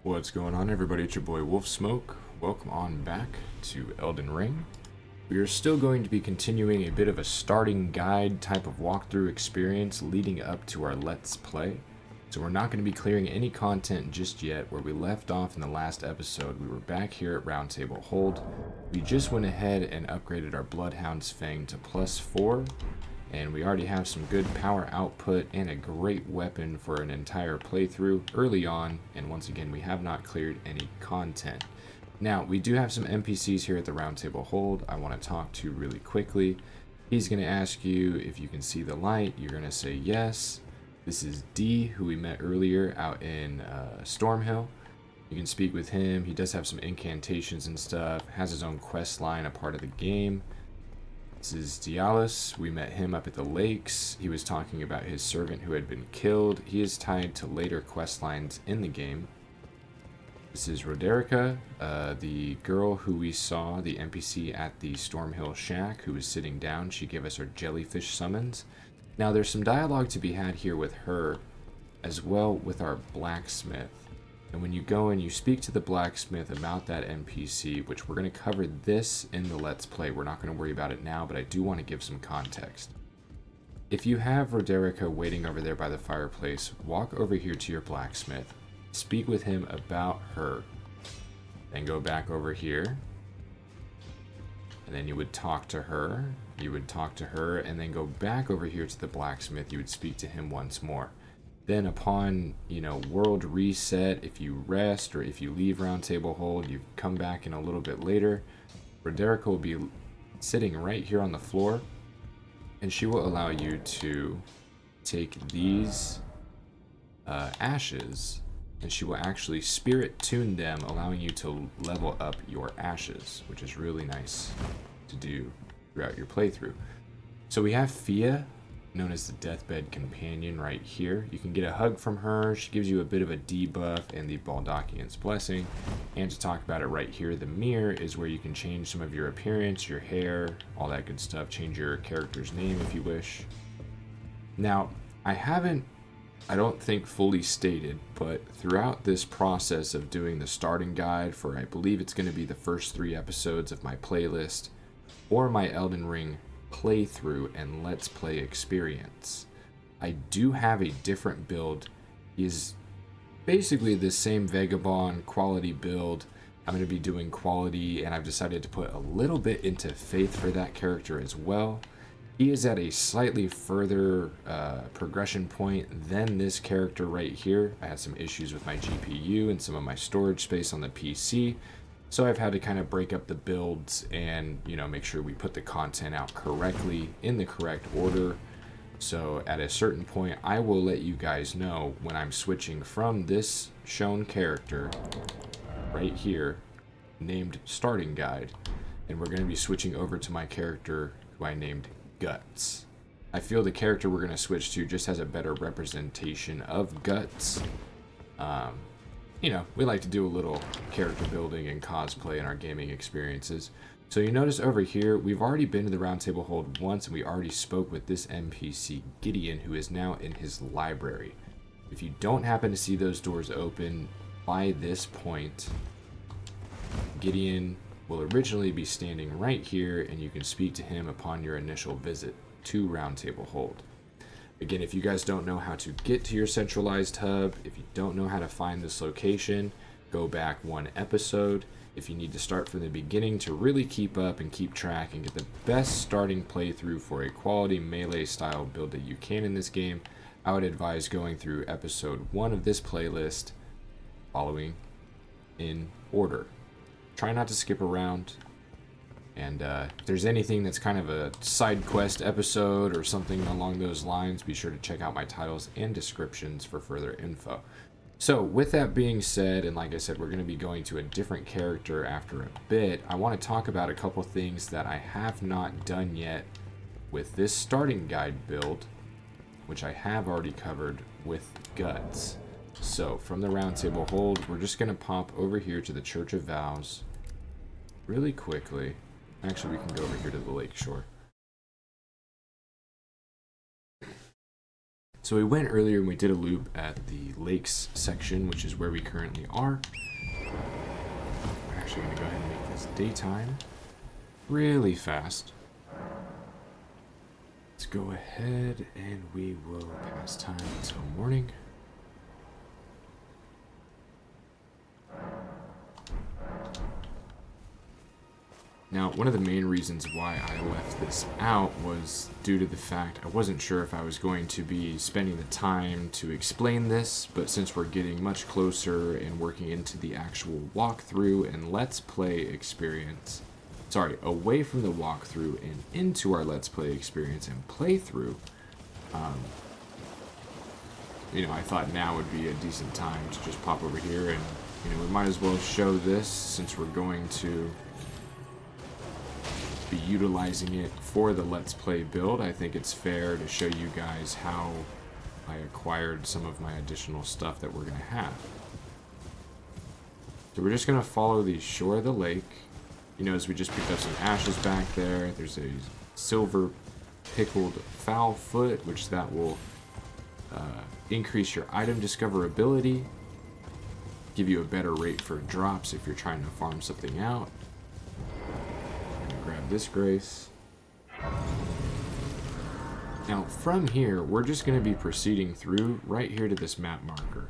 What's going on, everybody? It's your boy Wolf Smoke. Welcome on back to Elden Ring. We are still going to be continuing a bit of a starting guide type of walkthrough experience leading up to our Let's Play. So we're not going to be clearing any content just yet. Where we left off in the last episode, we were back here at Roundtable Hold. We just went ahead and upgraded our Bloodhound's Fang to +4. And we already have some good power output and a great weapon for an entire playthrough early on, and once again we have not cleared any content. Now we do have some NPCs here at the Roundtable Hold I want to talk to really quickly. He's going to ask you if you can see the light. You're going to say yes. This is D, who we met earlier out in Stormhill. You can speak with him. He does have some incantations and stuff, has his own quest line, a part of the game. This is Dialis. We met him up at the lakes. He was talking about his servant who had been killed. He is tied to later quest lines in the game. This is Roderica, the girl who we saw, the NPC at the Stormhill Shack, who was sitting down. She gave us her jellyfish summons. Now there's some dialogue to be had here with her, as well with our blacksmith. And when you go and you speak to the blacksmith about that NPC, which we're going to cover this in the Let's Play. We're not going to worry about it now, but I do want to give some context. If you have Roderica waiting over there by the fireplace, walk over here to your blacksmith, speak with him about her, then go back over here, and then you would talk to her, and then go back over here to the blacksmith. You would speak to him once more. Then upon, world reset, if you rest or if you leave Roundtable Hold, you come back in a little bit later, Roderica will be sitting right here on the floor, and she will allow you to take these ashes, and she will actually spirit tune them, allowing you to level up your ashes, which is really nice to do throughout your playthrough. So we have Fia, known as the Deathbed Companion, right here. You can get a hug from her. She gives you a bit of a debuff and the Baldachian's Blessing. And to talk about it right here, the mirror is where you can change some of your appearance, your hair, all that good stuff. Change your character's name if you wish. Now, I don't think fully stated, but throughout this process of doing the starting guide for, I believe it's going to be the first 3 episodes of my playlist or my Elden Ring playthrough and Let's Play experience, I do have a different build. He is basically the same Vagabond quality build. I'm going to be doing quality, and I've decided to put a little bit into faith for that character as well. He is at a slightly further progression point than this character right here. I had some issues with my GPU and some of my storage space on the PC. So I've had to kind of break up the builds and, make sure we put the content out correctly in the correct order. So at a certain point, I will let you guys know when I'm switching from this shown character right here, named Starting Guide, and we're going to be switching over to my character who I named Guts. I feel the character we're going to switch to just has a better representation of Guts. We like to do a little character building and cosplay in our gaming experiences. So you notice over here, we've already been to the Roundtable Hold once, and we already spoke with this NPC, Gideon, who is now in his library. If you don't happen to see those doors open by this point, Gideon will originally be standing right here, and you can speak to him upon your initial visit to Roundtable Hold. Again, if you guys don't know how to get to your centralized hub, if you don't know how to find this location, go back 1 episode. If you need to start from the beginning to really keep up and keep track and get the best starting playthrough for a quality melee style build that you can in this game, I would advise going through episode 1 of this playlist, following in order. Try not to skip around. And if there's anything that's kind of a side quest episode or something along those lines, be sure to check out my titles and descriptions for further info. So with that being said, and like I said, we're going to be going to a different character after a bit, I want to talk about a couple things that I have not done yet with this starting guide build, which I have already covered with Guts. So from the Roundtable Hold, we're just going to pop over here to the Church of Vows really quickly. Actually, we can go over here to the lake shore. So we went earlier and we did a loop at the lakes section, which is where we currently are. We're actually going to go ahead and make this daytime really fast. Let's go ahead and we will pass time until morning. Now, one of the main reasons why I left this out was due to the fact I wasn't sure if I was going to be spending the time to explain this, but since we're getting much closer and working into the actual walkthrough and Let's Play experience, away from the walkthrough and into our Let's Play experience and playthrough, I thought now would be a decent time to just pop over here and, we might as well show this since we're going to be utilizing it for the Let's Play build. I think it's fair to show you guys how I acquired some of my additional stuff that we're going to have. So we're just going to follow the shore of the lake. As we just picked up some ashes back there. There's a silver pickled foul foot, which that will increase your item discoverability, give you a better rate for drops if you're trying to farm something out. Grab this grace. Now from here, we're just going to be proceeding through right here to this map marker.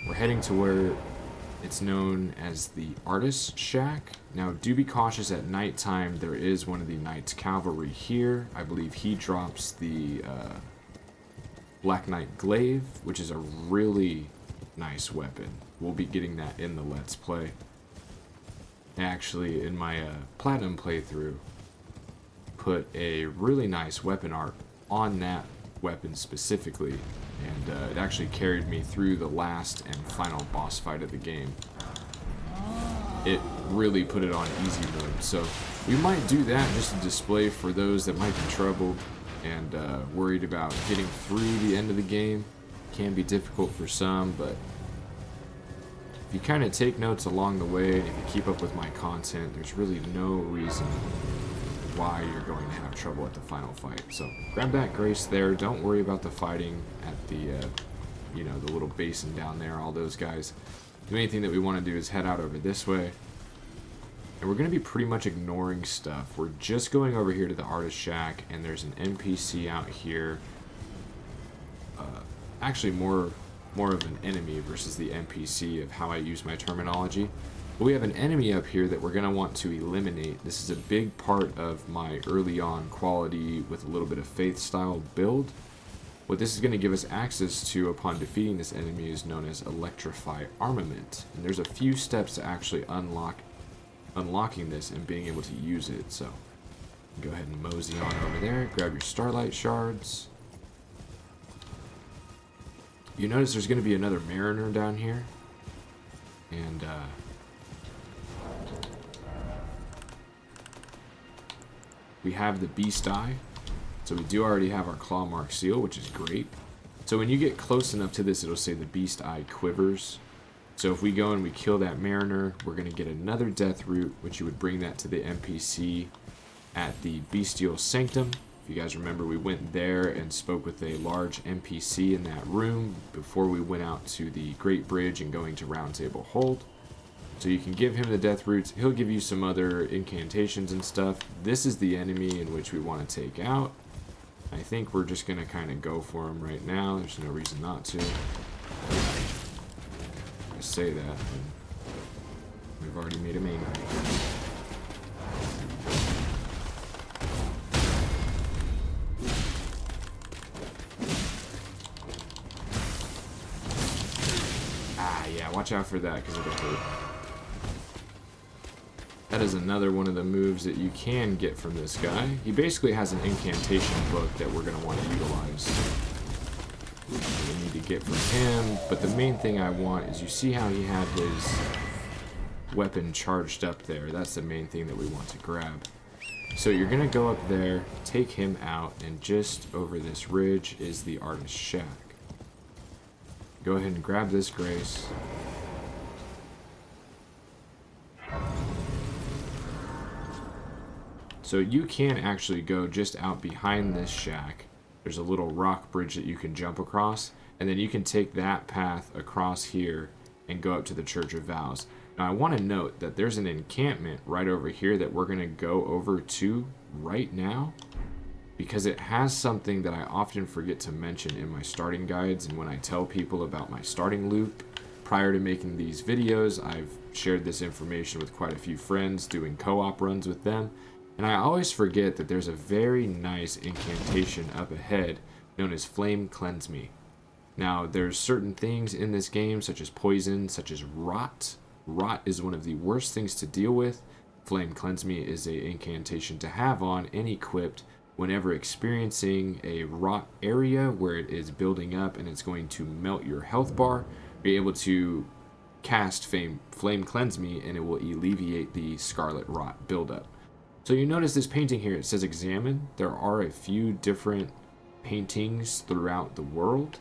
We're heading to where it's known as the Artist's Shack. Now do be cautious at nighttime. There is one of the Knight's Cavalry here. I believe he drops the Black Knight Glaive, which is a really nice weapon. We'll be getting that in the Let's Play. Actually, in my Platinum playthrough, put a really nice weapon art on that weapon specifically, and it actually carried me through the last and final boss fight of the game. It really put it on easy mode, so we might do that just to display for those that might be troubled and worried about getting through the end of the game. Can be difficult for some, but if you kind of take notes along the way, and if you keep up with my content, there's really no reason why you're going to have trouble at the final fight. So grab that grace there. Don't worry about the fighting at the, the little basin down there, all those guys. The main thing that we want to do is head out over this way. And we're going to be pretty much ignoring stuff. We're just going over here to the Artist Shack, and there's an NPC out here. Actually, more of an enemy versus the NPC of how I use my terminology. But we have an enemy up here that we're going to want to eliminate. This is a big part of my early on quality with a little bit of faith style build. What this is going to give us access to upon defeating this enemy is known as Electrify Armament. And there's a few steps to actually unlocking this and being able to use it. So go ahead and mosey on over there, grab your Starlight Shards. You notice there's going to be another Mariner down here, and we have the Beast Eye, so we do already have our Claw Mark Seal, which is great. So when you get close enough to this, it'll say the Beast Eye quivers. So if we go and we kill that Mariner, we're going to get another Death Root, which you would bring that to the NPC at the Bestial Sanctum. If you guys remember, we went there and spoke with a large NPC in that room before we went out to the Great Bridge and going to Round Table Hold. So you can give him the Death Roots. He'll give you some other incantations and stuff. This is the enemy in which we want to take out. I think we're just going to kind of go for him right now. There's no reason not to. I say that, but we've already made him angry. Watch out for that because it'll hurt. That is another one of the moves that you can get from this guy. He basically has an incantation book that we're going to want to utilize. We need to get from him, but the main thing I want is, you see how he had his weapon charged up there. That's the main thing that we want to grab. So you're going to go up there, take him out, and just over this ridge is the Artist's Shack. Go ahead and grab this grace. So you can actually go just out behind this shack there's a little rock bridge that you can jump across, and then you can take that path across here and go up to the Church of Vows. Now I want to note that there's an encampment right over here that we're going to go over to right now, because it has something that I often forget to mention in my starting guides, and when I tell people about my starting loop. Prior to making these videos, I've shared this information with quite a few friends, doing co-op runs with them, and I always forget that there's a very nice incantation up ahead known as Flame Cleanse Me. Now, there's certain things in this game, such as poison, such as rot. Rot is one of the worst things to deal with. Flame Cleanse Me is an incantation to have on and equipped whenever experiencing a rot area where it is building up and it's going to melt your health bar. Be able to cast Flame Cleanse Me, and it will alleviate the scarlet rot buildup. So you notice this painting here, it says examine. There are a few different paintings throughout the world,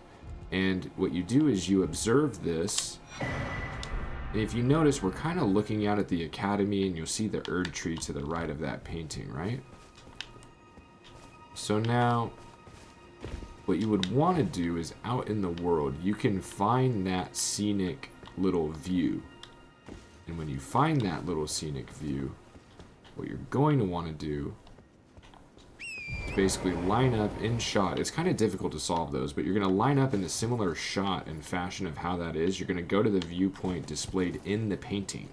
and what you do is you observe this, and if you notice, we're kind of looking out at the academy, and you'll see the Erd tree to the right of that painting, right? So now what you would want to do is out in the world, you can find that scenic little view. And when you find that little scenic view, what you're going to want to do is basically line up in shot. It's kind of difficult to solve those, but you're going to line up in a similar shot and fashion of how that is. You're going to go to the viewpoint displayed in the painting.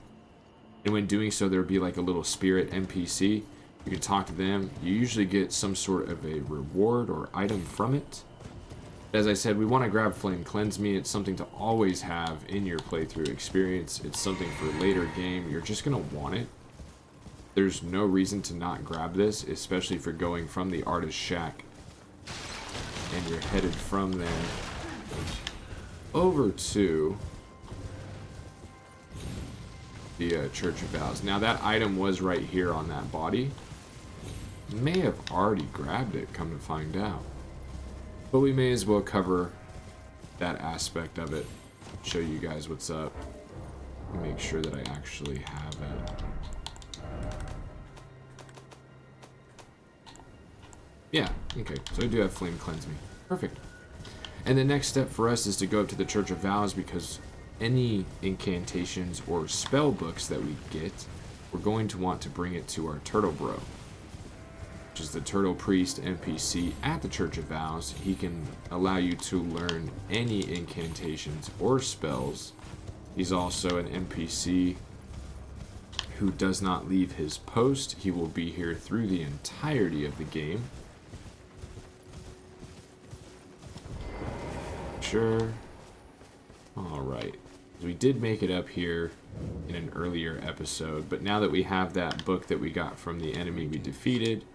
And when doing so, there'll be like a little spirit NPC. You can talk to them. You usually get some sort of a reward or item from it. As I said, we want to grab Flame Cleanse Me. It's something to always have in your playthrough experience. It's something for later game. You're just going to want it. There's no reason to not grab this, especially if you're going from the Artist's Shack and you're headed from there over to the Church of Vows. Now that item was right here on that body. May have already grabbed it, come to find out. But we may as well cover that aspect of it. Show you guys what's up. Make sure that I actually have it. Yeah, okay, so I do have Flame Cleanse Me. Perfect. And the next step for us is to go up to the Church of Vows, because any incantations or spell books that we get, we're going to want to bring it to our Turtle Bro, which is the Turtle Priest NPC at the Church of Vows. He can allow you to learn any incantations or spells. He's also an NPC who does not leave his post. He will be here through the entirety of the game. Sure. Alright. We did make it up here in an earlier episode, but now that we have that book that we got from the enemy we defeated,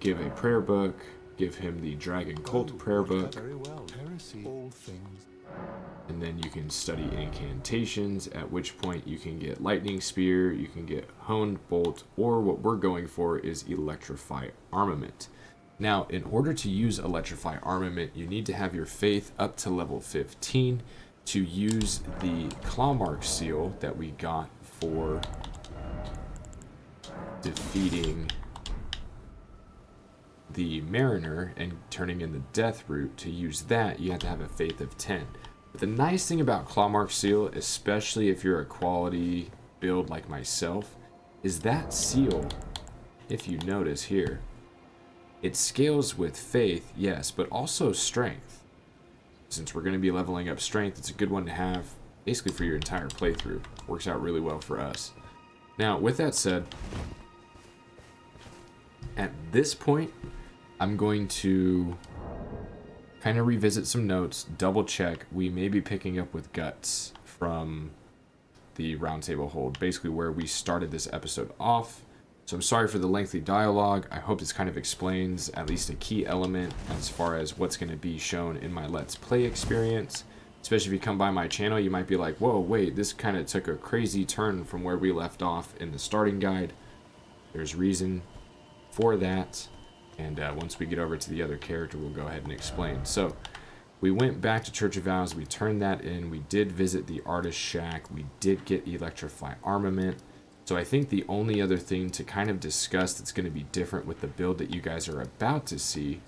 give a prayer book, give him the Dragon Cult prayer book, and then you can study incantations, at which point you can get Lightning Spear, you can get Honed Bolt, or what we're going for is Electrify Armament. Now, in order to use Electrify Armament, you need to have your faith up to level 15 to use the Clawmark seal that we got for defeating the Mariner and turning in the Death Root. To use that, you have to have a faith of 10. But the nice thing about Clawmark seal, especially if you're a quality build like myself, is that seal, if you notice here, it scales with faith, yes, but also strength. Since we're going to be leveling up strength, it's a good one to have basically for your entire playthrough. Works out really well for us. Now, with that said, at this point, I'm going to kind of revisit some notes, double check. We may be picking up with Guts from the Roundtable Hold, basically where we started this episode off. So I'm sorry for the lengthy dialogue. I hope this kind of explains at least a key element as far as what's going to be shown in my Let's Play experience. Especially if you come by my channel, you might be like, whoa, wait, this kind of took a crazy turn from where we left off in the starting guide. There's reason for that. And once we get over to the other character, we'll go ahead and explain. So we went back to Church of Vows. We turned that in. We did visit the Artist's Shack. We did get Electrify Armament. So I think the only other thing to kind of discuss that's going to be different with the build that you guys are about to see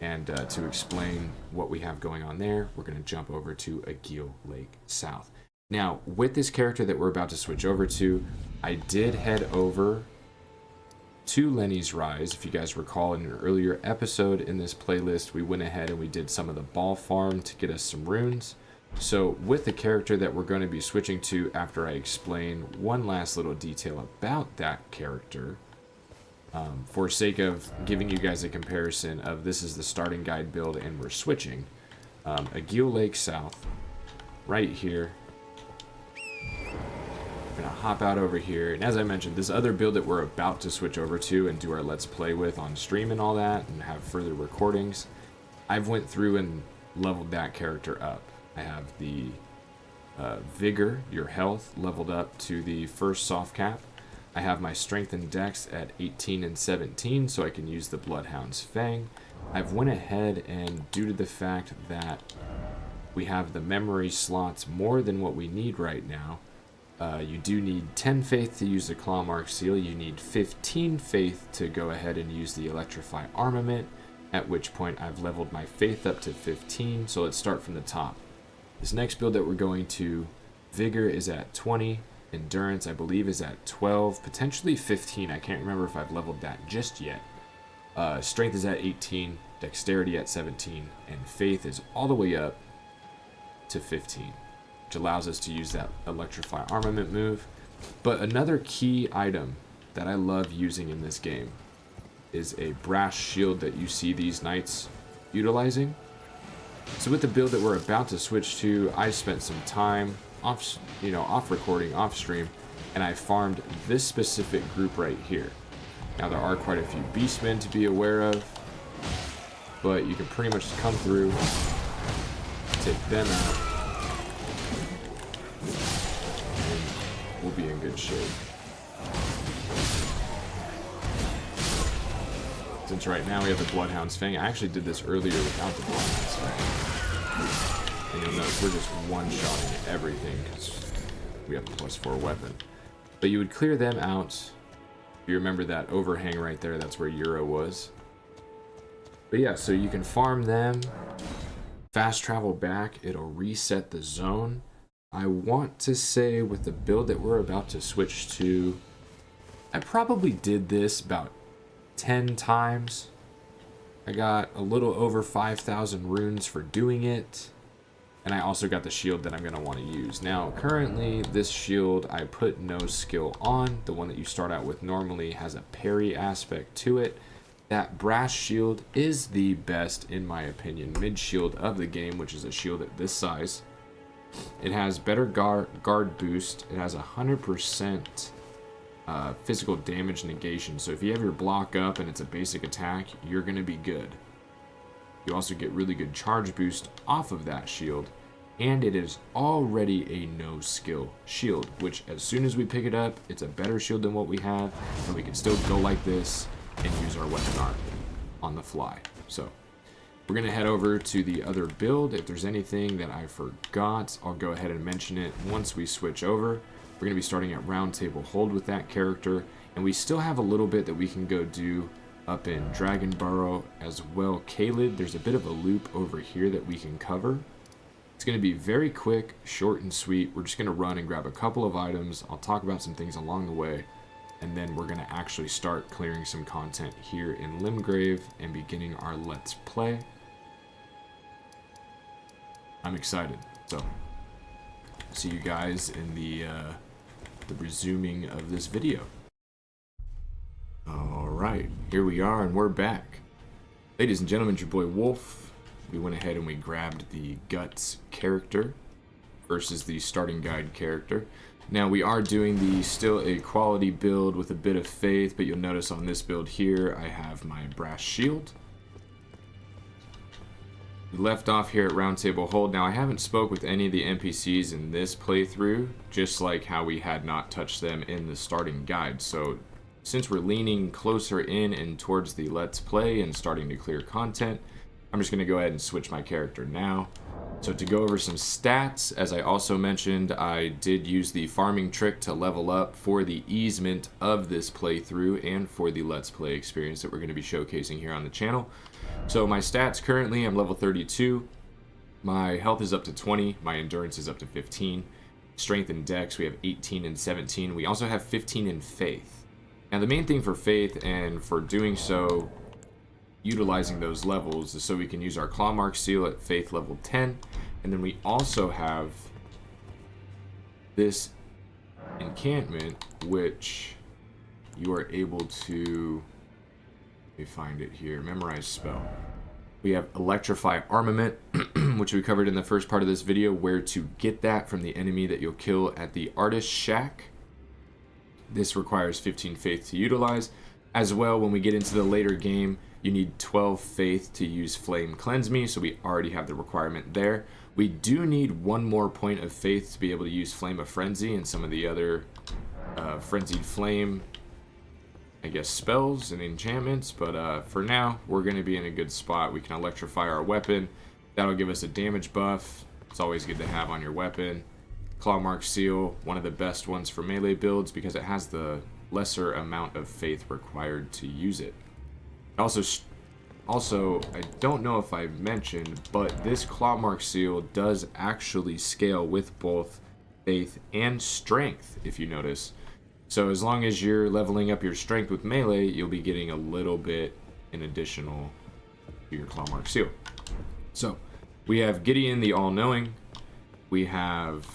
And to explain what we have going on there, we're going to jump over to Agile Lake South. Now, with this character that we're about to switch over to, I did head over to Lenny's Rise. If you guys recall, in an earlier episode in this playlist, we went ahead and we did some of the ball farm to get us some runes. So with the character that we're going to be switching to, after I explain one last little detail about that character, for sake of giving you guys a comparison of this is the starting guide build and we're switching, Agile Lake South, right here. We're gonna hop out over here, and as I mentioned, this other build that we're about to switch over to and do our Let's Play with on stream and all that, and have further recordings, I've went through and leveled that character up. I have the Vigor, your health, leveled up to the first soft cap. I have my Strength and Dex at 18 and 17, so I can use the Bloodhound's Fang. I've went ahead, and due to the fact that we have the memory slots more than what we need right now, you do need 10 faith to use the Claw Mark Seal. You need 15 faith to go ahead and use the Electrify Armament, at which point I've leveled my faith up to 15, so let's start from the top. This next build that we're going to, Vigor is at 20, Endurance I believe is at 12, potentially 15, I can't remember if I've leveled that just yet. Strength is at 18, Dexterity at 17, and Faith is all the way up to 15. Which allows us to use that Electrify Armament move. But another key item that I love using in this game is a brass shield that you see these knights utilizing. So with the build that we're about to switch to, I spent some time off recording, off stream, and I farmed this specific group right here. Now there are quite a few beastmen to be aware of, but you can pretty much come through, take them out, and we'll be in good shape. Since right now we have the Bloodhound's Fang. I actually did this earlier without the Bloodhound's Fang. And you'll notice we're just one-shotting everything because we have a +4 weapon. But you would clear them out. If you remember that overhang right there, that's where Euro was. But yeah, so you can farm them, fast travel back, it'll reset the zone. I want to say with the build that we're about to switch to, I probably did this about 10 times. I got a little over 5,000 runes for doing it. And I also got the shield that I'm going to want to use. Now, currently, this shield I put no skill on. The one that you start out with normally has a parry aspect to it. That brass shield is the best, in my opinion, mid shield of the game, which is a shield at this size. It has better guard boost. It has 100% physical damage negation. So if you have your block up and it's a basic attack, you're going to be good. You also get really good charge boost off of that shield, and it is already a no-skill shield, which as soon as we pick it up, it's a better shield than what we have, and we can still go like this and use our weapon art on the fly. So we're going to head over to the other build. If there's anything that I forgot, I'll go ahead and mention it once we switch over. We're going to be starting at Round Table Hold with that character, and we still have a little bit that we can go do up in Dragon Burrow as well. Kaled, there's a bit of a loop over here that we can cover. It's going to be very quick, short and sweet. We're just going to run and grab a couple of items. I'll talk about some things along the way, and then we're going to actually start clearing some content here in Limgrave and beginning our Let's Play. I'm excited. So, see you guys in the resuming of this video. Alright, here we are and we're back. Ladies and gentlemen, it's your boy Wolf. We went ahead and we grabbed the Guts character versus the starting guide character. Now we are doing the still a quality build with a bit of faith, but you'll notice on this build here I have my brass shield. We left off here at Round Table Hold. Now I haven't spoke with any of the NPCs in this playthrough, just like how we had not touched them in the starting guide. So since we're leaning closer in and towards the Let's Play and starting to clear content, I'm just going to go ahead and switch my character now. So to go over some stats, as I also mentioned, I did use the farming trick to level up for the easement of this playthrough and for the Let's Play experience that we're going to be showcasing here on the channel. So my stats currently, I'm level 32. My health is up to 20. My endurance is up to 15. Strength and dex, we have 18 and 17. We also have 15 in faith. Now the main thing for faith, and for doing so, utilizing those levels, is so we can use our claw mark seal at faith level 10, and then we also have this enchantment which you are able to, let me find it here, memorize spell. We have electrify armament which we covered in the first part of this video, where to get that from the enemy that you'll kill at the artist shack. This requires 15 faith to utilize. As well, when we get into the later game, you need 12 faith to use Flame Cleanse Me, so we already have the requirement there. We do need one more point of faith to be able to use Flame of Frenzy and some of the other Frenzied Flame, I guess, spells and enchantments, but for now, we're going to be in a good spot. We can electrify our weapon. That'll give us a damage buff. It's always good to have on your weapon. Claw Mark Seal, one of the best ones for melee builds because it has the lesser amount of faith required to use it. Also, I don't know if I mentioned, but this Claw Mark Seal does actually scale with both faith and strength, if you notice. So as long as you're leveling up your strength with melee, you'll be getting a little bit in additional to your Claw Mark Seal. So we have Gideon the All-Knowing. We have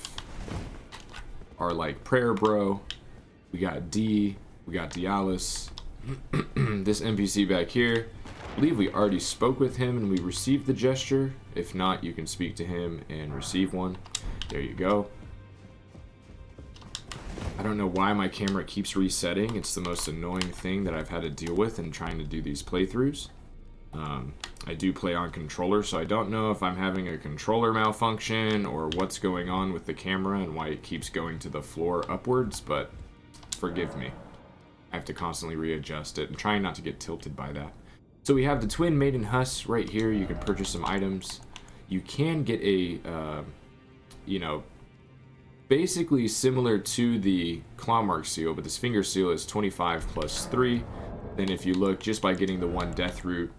our prayer bro. We got D. We got Dialis. This NPC back here, I believe we already spoke with him and we received the gesture. If not, you can speak to him and receive one. There you go. I don't know why my camera keeps resetting. It's the most annoying thing that I've had to deal with in trying to do these playthroughs. I do play on controller, so I don't know if I'm having a controller malfunction or what's going on with the camera and why it keeps going to the floor upwards, but forgive me. I have to constantly readjust it. I'm trying not to get tilted by that. So we have the Twin Maiden Husk right here. You can purchase some items. You can get a, basically similar to the Claw Mark Seal, but this Finger Seal is 25 plus 3. Then if you look, just by getting the one Death Root,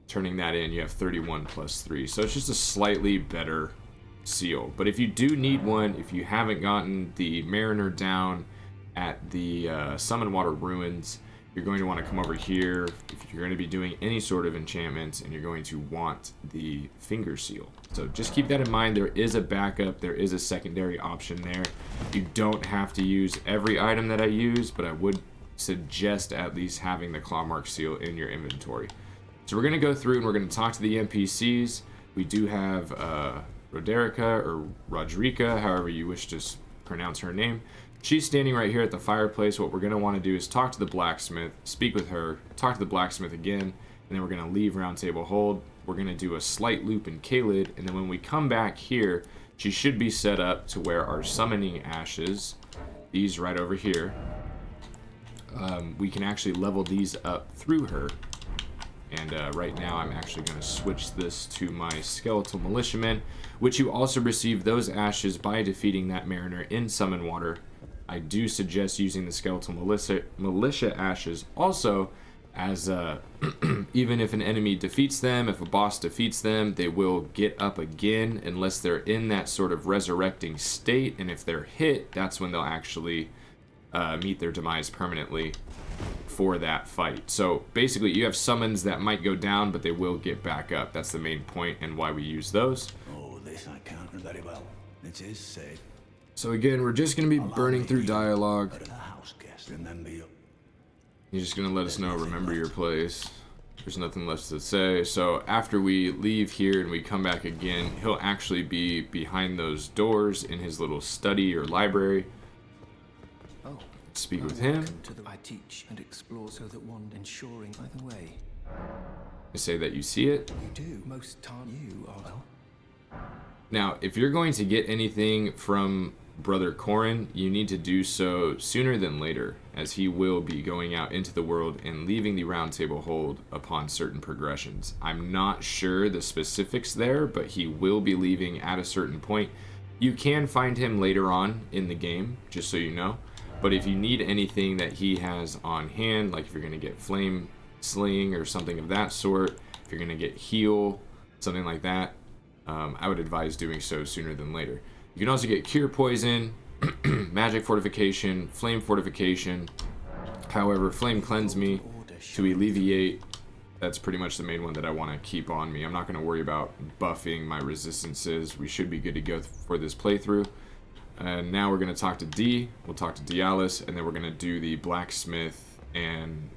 turning that in, you have 31 plus 3. So it's just a slightly better seal. But if you do need one, if you haven't gotten the Mariner down at the Summon Water Ruins, you're going to want to come over here if you're going to be doing any sort of enchantments, and you're going to want the Finger Seal. So just keep that in mind. There is a backup, there is a secondary option there. You don't have to use every item that I use, but I would suggest at least having the Claw Mark Seal in your inventory. So we're going to go through and we're going to talk to the NPCs. We do have Roderica, or Roderica, however you wish to pronounce her name. She's standing right here at the fireplace. What we're going to want to do is talk to the blacksmith, speak with her, talk to the blacksmith again, and then we're going to leave Round Table Hold. We're going to do a slight loop in Caelid, and then when we come back here, she should be set up to where our summoning ashes, these right over here, we can actually level these up through her. And right now I'm actually going to switch this to my Skeletal Militiaman, which you also receive those ashes by defeating that Mariner in Summon Water. I do suggest using the Skeletal Militia ashes also, as even if an enemy defeats them, if a boss defeats them, they will get up again unless they're in that sort of resurrecting state, and if they're hit, that's when they'll actually meet their demise permanently for that fight. So basically you have summons that might go down, but they will get back up. That's the main point and why we use those. Oh, this I counter very well. It is safe. So again, we're just going to be burning through dialogue. You're just going to let us know, remember your place. There's nothing left to say. So after we leave here and we come back again, he'll actually be behind those doors in his little study or library. Speak with him. I teach and explore so that one ensuring either way. I say that you see it. You do. Most time you are well. Now, if you're going to get anything from Brother Corin, you need to do so sooner than later, as he will be going out into the world and leaving the Round Table Hold upon certain progressions. I'm not sure the specifics there, but he will be leaving at a certain point. You can find him later on in the game, just so you know. But if you need anything that he has on hand, like if you're going to get Flame Sling or something of that sort, if you're going to get Heal, something like that, I would advise doing so sooner than later. You can also get Cure Poison, Magic Fortification, Flame Fortification. However, Flame Cleanse Me to alleviate, that's pretty much the main one that I want to keep on me. I'm not going to worry about buffing my resistances. We should be good to go for this playthrough. And now we're going to talk to D. We'll talk to Dialis, and then we're going to do the Blacksmith and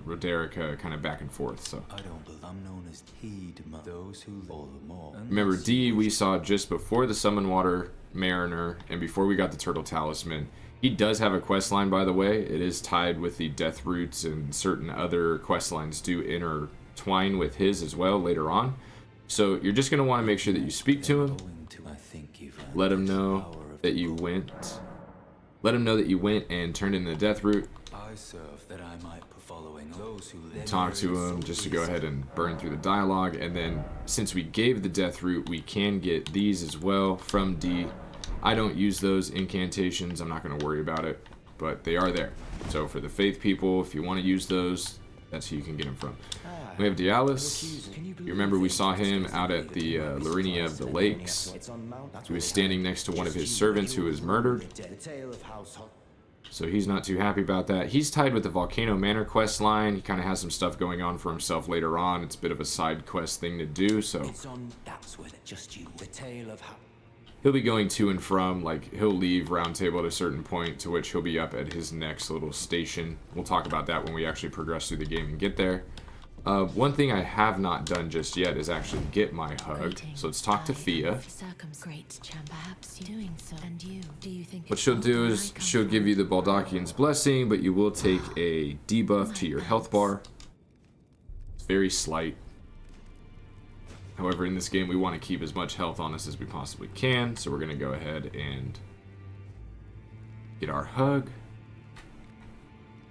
Roderica kind of back and forth. So I don't believe I'm known as Heed, those who all the more. remember, D we saw just before the Summon Water Mariner and before we got the Turtle Talisman. He does have a quest line, by the way. It is tied with the Death Roots, and certain other quest lines do intertwine with his as well later on. So you're just going to want to make sure that you speak to him. Let him know that you went. Let him know that you went and turned in the Death Root. I serve that I might be following those who live. Talk to him just to go ahead and burn through the dialogue, and then since we gave the Death Root, we can get these as well from D. I don't use those incantations. I'm not going to worry about it, but they are there. So for the Faith people, if you want to use those, that's who you can get them from. We have Dialis. You remember we saw him out at the Larinia of the Lakes. He was standing next to one of his servants who was murdered. So he's not too happy about that. He's tied with the Volcano Manor quest line. He kind of has some stuff going on for himself later on. It's a bit of a side quest thing to do, so he'll be going to and from, like, he'll leave Round Table at a certain point, to which he'll be up at his next little station. We'll talk about that when we actually progress through the game and get there. One thing I have not done just yet is actually get my hug. So let's talk to Fia. What she'll do is she'll give you the Baldachian's Blessing, but you will take a debuff to your health bar. It's very slight. However, in this game, we want to keep as much health on us as we possibly can. So we're going to go ahead and get our hug.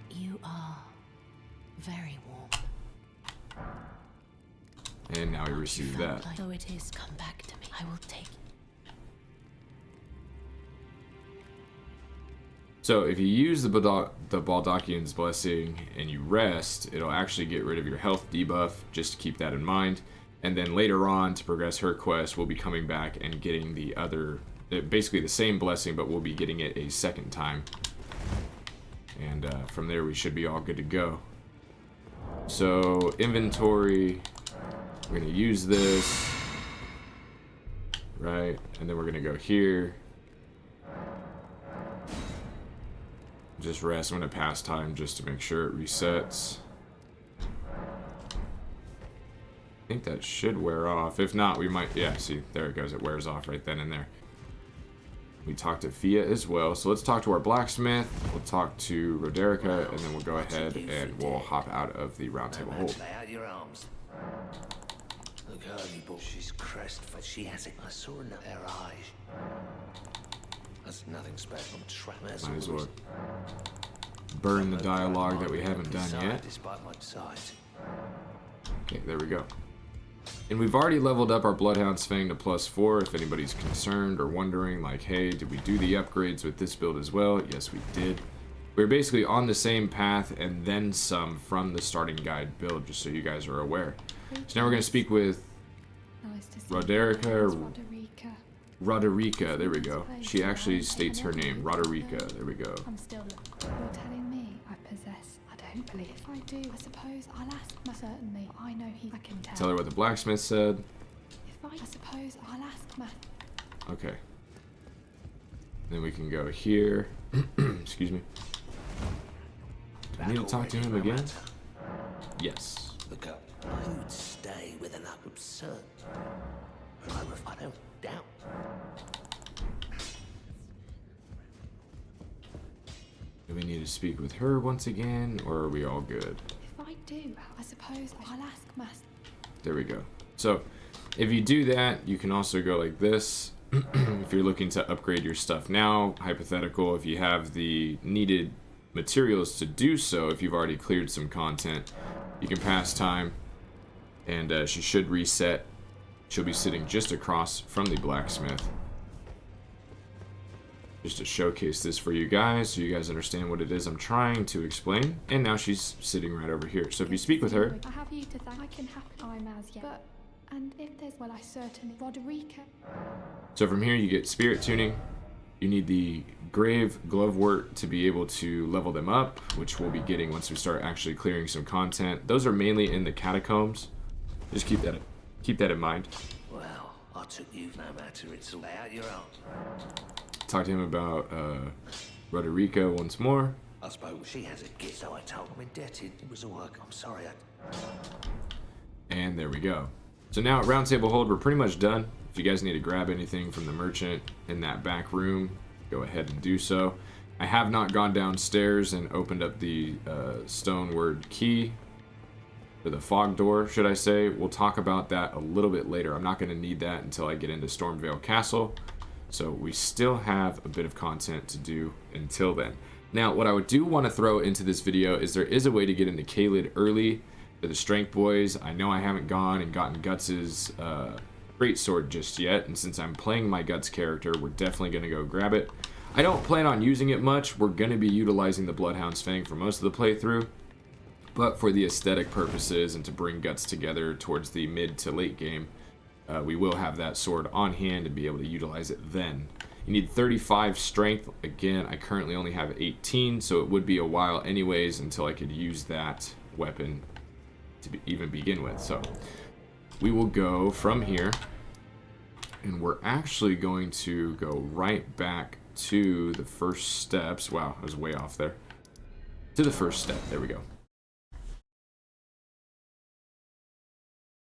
You are very warm. And now we receive that. Though it is, come back to me. I will take it. So if you use the Baldachian's Blessing and you rest, it'll actually get rid of your health debuff, just to keep that in mind. And then later on, to progress her quest, we'll be coming back and getting the other, basically the same blessing, but we'll be getting it a second time. And from there, we should be all good to go. So inventory, we're going to use this, right? And then we're going to go here. Just rest. I'm going to pass time just to make sure it resets. I think that should wear off. If not, we might... Yeah, see, there it goes. It wears off right then and there. We talked to Fia as well. So let's talk to our blacksmith. We'll talk to Roderica, and then we'll go ahead and we'll hop out of the Round Table Hold. Lay out your arms. Look, Hurley Bush's crest, for she has it. I saw in her eyes. That's nothing special. Might as well burn the dialogue that we haven't done yet. Despite my size. Okay, there we go. And we've already leveled up our Bloodhound's Fang to +4, if anybody's concerned or wondering, like, hey, did we do the upgrades with this build as well? Yes, we did. We're basically on the same path and then some from the starting guide build, just so you guys are aware. So now we're going to speak with Roderica. Roderica, there we go. She actually states her name, Roderica, there we go. I'm still you're telling me I possess. I don't believe. If I do, I suppose I'll ask. Certainly, I know I can tell. Tell her what the blacksmith said. If I suppose I'll ask Matt. Okay. Then we can go here. Excuse me. Do I need to talk to him again? Yes. Look up. I would stay with an absurd. I don't doubt. Do we need to speak with her once again, or are we all good? If I do, I suppose I'll ask Master. There we go. So, if you do that, you can also go like this. if you're looking to upgrade your stuff now, hypothetical, if you have the needed materials to do so, if you've already cleared some content, you can pass time, and she should reset. She'll be sitting just across from the blacksmith. Just to showcase this for you guys, so you guys understand what it is I'm trying to explain. And now she's sitting right over here. So if you speak with her... I have you to thank. I can happen I'm as yet. But, and if there's, well, I certainly... Roderica. So from here you get spirit tuning. You need the grave glovewort to be able to level them up, which we'll be getting once we start actually clearing some content. Those are mainly in the catacombs. Just keep that in mind. Well, I took you no matter, it's all out your own. Talk to him about Roderica once more. I suppose she has a gift, so I told him indebted. It was all work. I'm sorry. And there we go. So now at Round Table Hold, we're pretty much done. If you guys need to grab anything from the merchant in that back room, go ahead and do so. I have not gone downstairs and opened up the stone word key, or the fog door, should I say. We'll talk about that a little bit later. I'm not going to need that until I get into Stormvale Castle. So we still have a bit of content to do until then. Now, what I do want to throw into this video is there is a way to get into Caelid early for the Strength Boys. I know I haven't gone and gotten Guts' greatsword just yet, and since I'm playing my Guts character, we're definitely going to go grab it. I don't plan on using it much. We're going to be utilizing the Bloodhound's Fang for most of the playthrough, but for the aesthetic purposes and to bring Guts together towards the mid to late game, we will have that sword on hand and be able to utilize it then. You need 35 strength. Again, I currently only have 18, so it would be a while anyways until I could use that weapon to even begin with. So we will go from here, and we're actually going to go right back to the first steps. Wow, I was way off there. To the first step. There we go.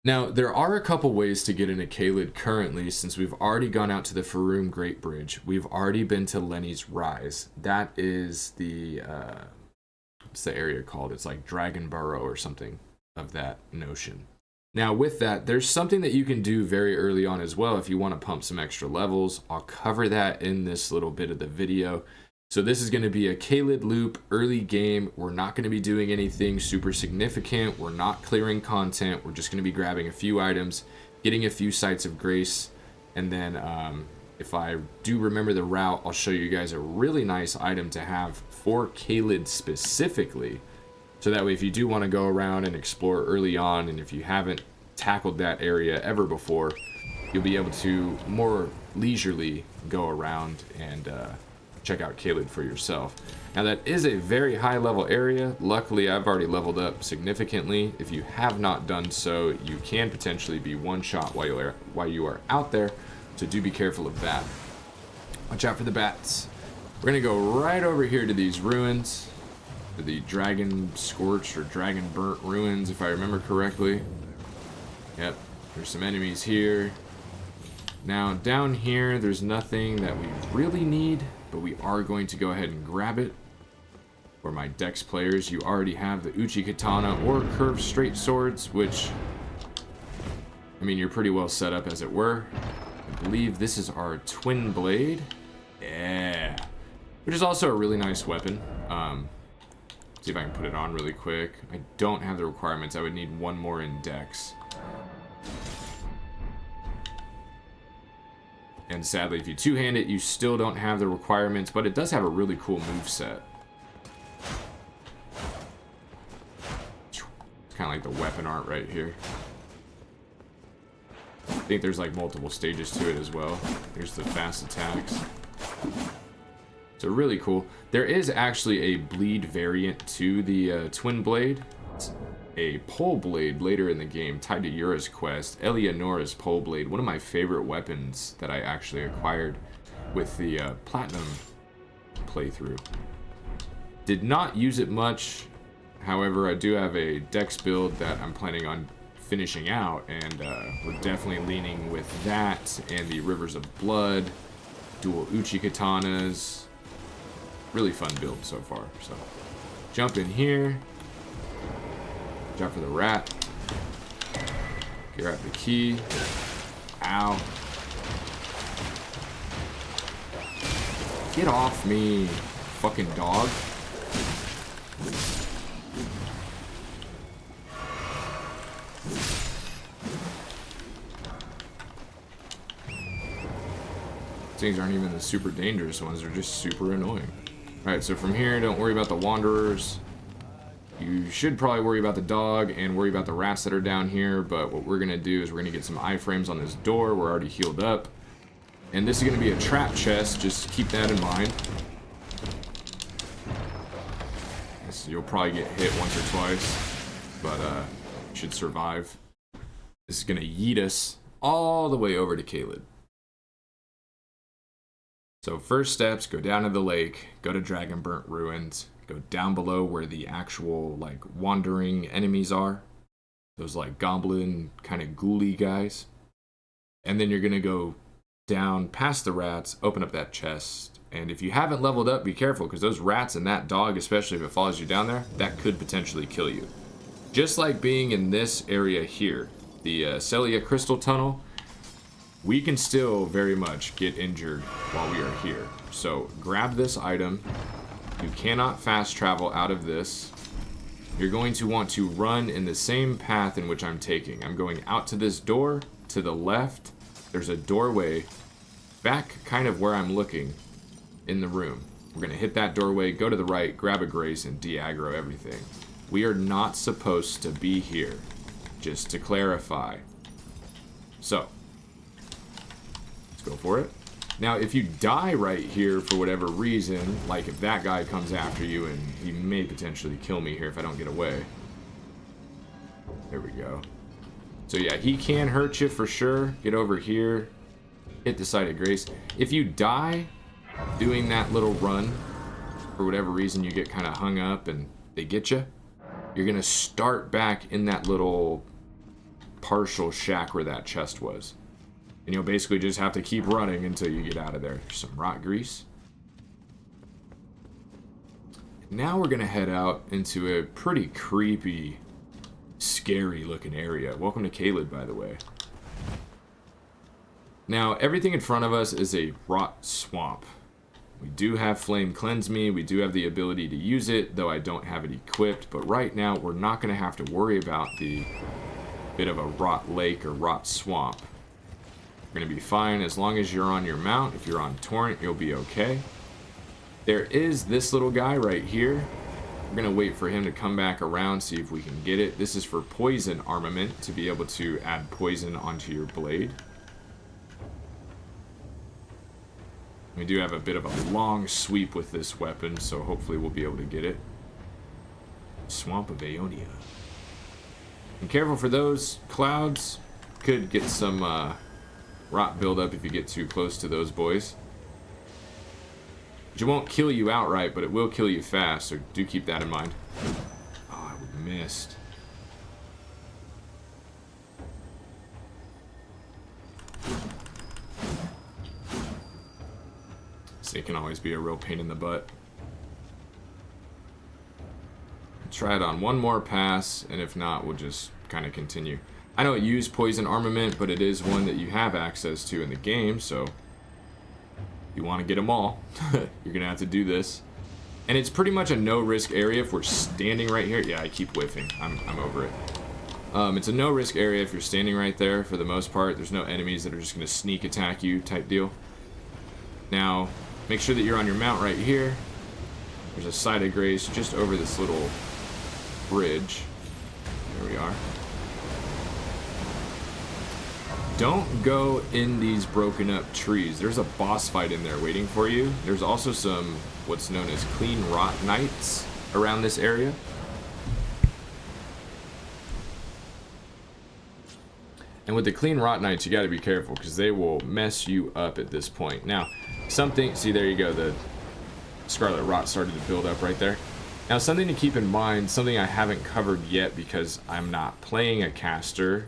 Now, there are a couple ways to get into Caelid currently, since we've already gone out to the Faroum Great Bridge. We've already been to Lenny's Rise. That is the, what's the area called? It's like Dragon Burrow or something of that notion. Now, with that, there's something that you can do very early on as well if you want to pump some extra levels. I'll cover that in this little bit of the video. So this is going to be a Caelid loop early game. We're not going to be doing anything super significant. We're not clearing content. We're just going to be grabbing a few items, getting a few sites of grace, and then if I do remember the route, I'll show you guys a really nice item to have for Caelid specifically. So that way, if you do want to go around and explore early on, and if you haven't tackled that area ever before, you'll be able to more leisurely go around and check out Caelid for yourself. Now that is a very high level area. Luckily, I've already leveled up significantly. If you have not done so, you can potentially be one shot while you are out there, so do be careful of that. Watch out for the bats. We're gonna go right over here to these ruins, to the Dragon Scorched or Dragon Burnt ruins, if I remember correctly. Yep, there's some enemies here. Now down here, there's nothing that we really need, but we are going to go ahead and grab it. For my Dex players, you already have the Uchi Katana or curved straight swords, which, I mean, you're pretty well set up as it were. I believe this is our twin blade. Yeah. Which is also a really nice weapon. See if I can put it on really quick. I don't have the requirements. I would need one more in Dex. And sadly, if you two-hand it, you still don't have the requirements, but it does have a really cool moveset. It's kind of like the weapon art right here. I think there's like multiple stages to it as well. Here's the fast attacks. So really cool. There is actually a bleed variant to the twin blade. It's a pole blade later in the game tied to Yura's quest. Eleonora's pole blade, one of my favorite weapons that I actually acquired with the platinum playthrough. Did not use it much. However, I do have a Dex build that I'm planning on finishing out, and we're definitely leaning with that and the Rivers of Blood, dual Uchi Katanas. Really fun build so far. So jump in here. Watch out for the rat. Grab the key. Ow. Get off me, fucking dog. Things aren't even the super dangerous ones, they're just super annoying. Alright, so from here, don't worry about the wanderers. You should probably worry about the dog and worry about the rats that are down here, but what we're gonna do is we're gonna get some iframes on this door. We're already healed up. And this is gonna be a trap chest, just keep that in mind. So you'll probably get hit once or twice, but you should survive. This is gonna yeet us all the way over to Caleb. So first steps, go down to the lake, go to Dragon Burnt Ruins, go down below where the actual like wandering enemies are. Those like goblin kind of ghouly guys. And then you're gonna go down past the rats, open up that chest. And if you haven't leveled up, be careful, because those rats and that dog, especially if it follows you down there, that could potentially kill you. Just like being in this area here, the Celia Crystal Tunnel, we can still very much get injured while we are here. So grab this item. You cannot fast travel out of this. You're going to want to run in the same path in which I'm taking. I'm going out to this door, to the left. There's a doorway back kind of where I'm looking in the room. We're going to hit that doorway, go to the right, grab a grace, and de-aggro everything. We are not supposed to be here, just to clarify. So, let's go for it. Now, if you die right here for whatever reason, like if that guy comes after you, and he may potentially kill me here if I don't get away. There we go. So yeah, he can hurt you for sure. Get over here. Hit the site of grace. If you die doing that little run, for whatever reason you get kind of hung up and they get you, you're going to start back in that little partial shack where that chest was. And you'll basically just have to keep running until you get out of there. There's some rot grease. Now we're going to head out into a pretty creepy, scary looking area. Welcome to Caleb, by the way. Now, everything in front of us is a rot swamp. We do have Flame Cleanse Me. We do have the ability to use it, though I don't have it equipped. But right now, we're not going to have to worry about the bit of a rot lake or rot swamp. You're going to be fine as long as you're on your mount. If you're on Torrent, you'll be okay. There is this little guy right here. We're going to wait for him to come back around, see if we can get it. This is for poison armament, to be able to add poison onto your blade. We do have a bit of a long sweep with this weapon, so hopefully we'll be able to get it. Swamp of Aeonia. Be careful for those clouds. Could get some rot buildup if you get too close to those boys. It won't kill you outright, but it will kill you fast, so do keep that in mind. Oh, I missed. So it can always be a real pain in the butt. Try it on one more pass, and if not, we'll just kind of continue. I don't use poison armament, but it is one that you have access to in the game, so if you want to get them all, you're going to have to do this. And it's pretty much a no-risk area if we're standing right here. Yeah, I keep whiffing. I'm over it. It's a no-risk area if you're standing right there for the most part. There's no enemies that are just going to sneak attack you type deal. Now, make sure that you're on your mount right here. There's a site of grace just over this little bridge. There we are. Don't go in these broken up trees. There's a boss fight in there waiting for you. There's also some what's known as clean rot knights around this area. And with the clean rot knights, you got to be careful because they will mess you up at this point. Now, see, there you go. The scarlet rot started to build up right there. Now, something to keep in mind, something I haven't covered yet because I'm not playing a caster.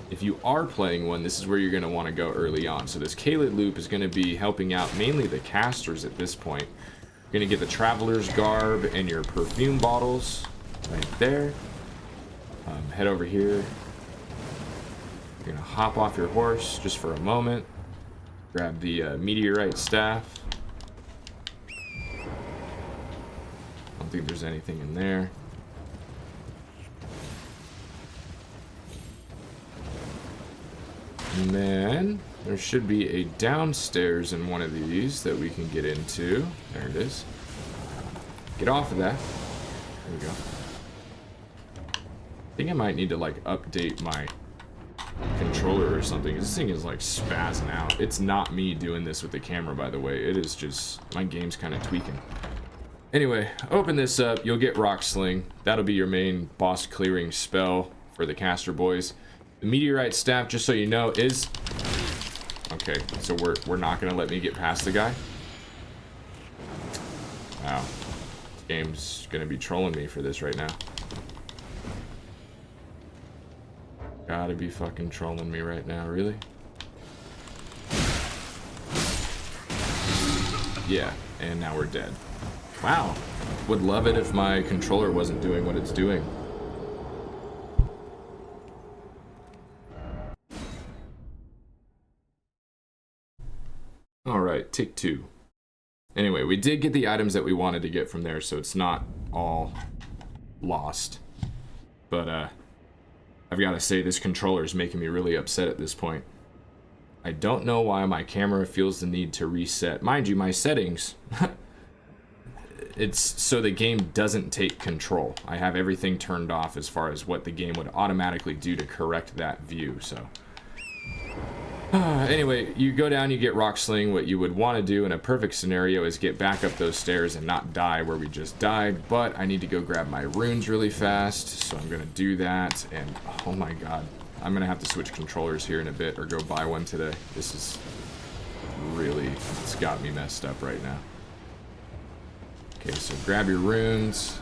If you are playing one, this is where you're going to want to go early on. So this Caled loop is going to be helping out mainly the casters at this point. You're going to get the Traveler's Garb and your perfume bottles right there. Head over here. You're going to hop off your horse just for a moment. Grab the meteorite staff. I don't think there's anything in there. And then there should be a downstairs in one of these that we can get into. There it is. Get off of that. There we go. I think I might need to like update my controller or something. This thing is like spazzing out. It's not me doing this with the camera, by the way. It is just my game's kind of tweaking. Anyway, open this up. You'll get Rock Sling. That'll be your main boss clearing spell for the caster boys. The meteorite staff, just so you know, is okay. So we're not gonna let me get past the guy. Wow, this game's gonna be trolling me for this right now. Gotta be fucking trolling me right now, really? Yeah, and now we're dead. Wow, would love it if my controller wasn't doing what it's doing. Alright, take two. Anyway, we did get the items that we wanted to get from there, so it's not all lost. But, I've got to say, this controller is making me really upset at this point. I don't know why my camera feels the need to reset. Mind you, my settings, it's so the game doesn't take control. I have everything turned off as far as what the game would automatically do to correct that view, so... Anyway, you go down, you get Rock Sling. What you would want to do in a perfect scenario is get back up those stairs and not die where we just died, but I need to go grab my runes really fast, so I'm gonna do that. And oh my god, I'm gonna have to switch controllers here in a bit or go buy one today. This is really, it's got me messed up right now. Okay, so grab your runes,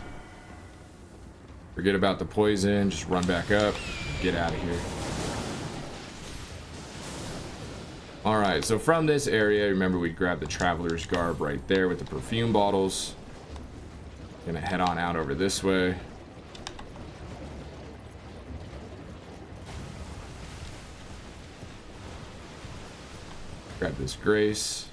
forget about the poison, just run back up, get out of here. Alright, so from this area, remember we grabbed the Traveler's Garb right there with the perfume bottles. Gonna head on out over this way. Grab this Grace.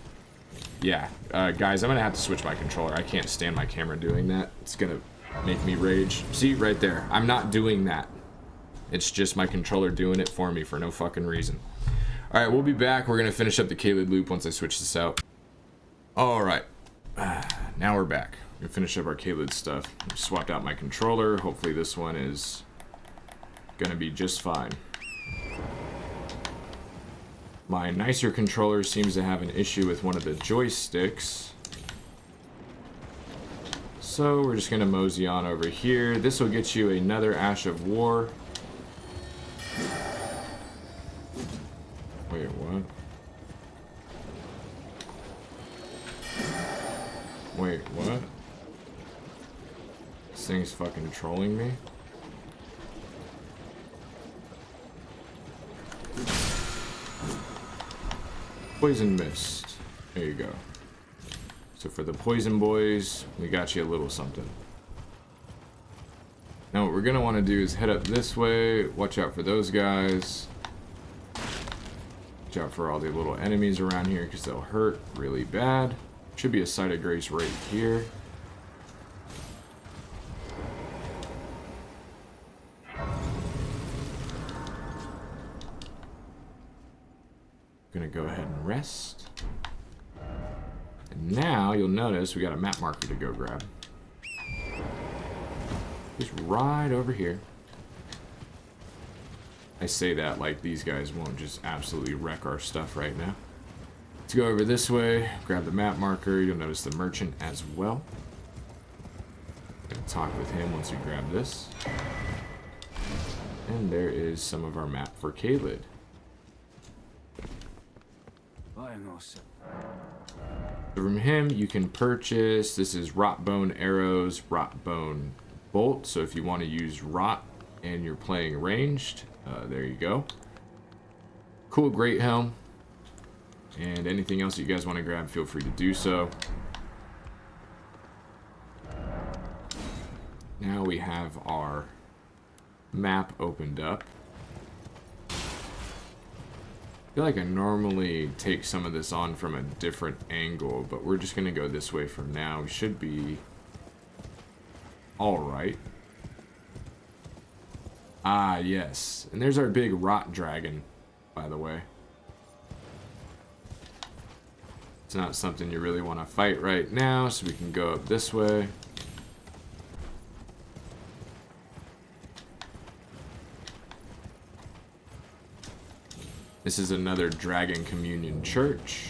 Yeah, guys, I'm gonna have to switch my controller. I can't stand my camera doing that. It's gonna make me rage. See, right there. I'm not doing that. It's just my controller doing it for me for no fucking reason. Alright, we'll be back. We're going to finish up the Caelid loop once I switch this out. Alright. Now we're back. We're going to finish up our Caelid stuff. I swapped out my controller. Hopefully this one is going to be just fine. My nicer controller seems to have an issue with one of the joysticks. So we're just going to mosey on over here. This will get you another Ash of War. Wait, what? Wait, what? This thing's fucking trolling me? Poison Mist. There you go. So for the Poison Boys, we got you a little something. Now what we're gonna want to do is head up this way. Watch out for those guys. Watch out for all the little enemies around here because they'll hurt really bad. Should be a site of grace right here. Gonna go ahead and rest. And now you'll notice we got a map marker to go grab. Just right over here. I say that like these guys won't just absolutely wreck our stuff right now. Let's go over this way, grab the map marker. You'll notice the merchant as well. Gonna talk with him once we grab this. And there is some of our map for Caelid. So from him, you can purchase, this is rot bone arrows, rot bone bolt. So if you want to use rot and you're playing ranged, there you go. Cool great helm. And anything else you guys want to grab, feel free to do so. Now we have our map opened up. I feel like I normally take some of this on from a different angle, but we're just gonna go this way for now. We should be alright. Ah, yes. And there's our big rot dragon, by the way. It's not something you really want to fight right now, so we can go up this way. This is another Dragon Communion Church.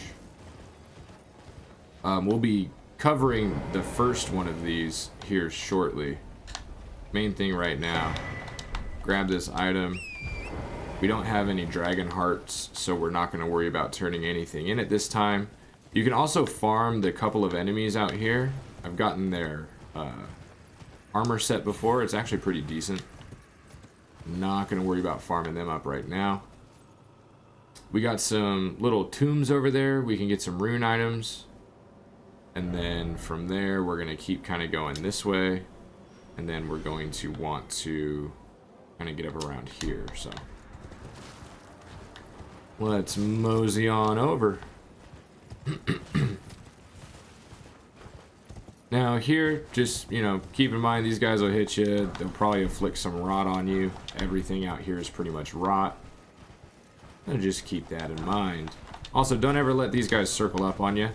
We'll be covering the first one of these here shortly. Main thing right now, grab this item. We don't have any dragon hearts, so we're not going to worry about turning anything in at this time. You can also farm the couple of enemies out here. I've gotten their armor set before. It's actually pretty decent. Not going to worry about farming them up right now. We got some little tombs over there. We can get some rune items. And then from there, we're going to keep kind of going this way. And then we're going to want to kind of get up around here. So let's mosey on over. Now here, just, you know, keep in mind these guys will hit you. They'll probably inflict some rot on you. Everything out here is pretty much rot. So just keep that in mind. Also, don't ever let these guys circle up on you,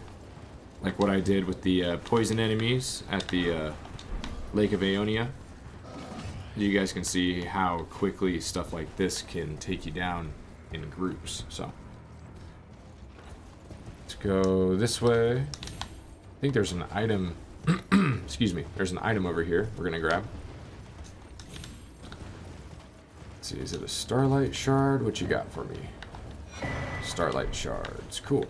like what I did with the poison enemies at the Lake of Aeonia. You guys can see how quickly stuff like this can take you down in groups. So let's go this way. I think there's an item. Excuse me. There's an item over here we're gonna grab. Let's see, is it a starlight shard? What you got for me? Starlight shards. Cool.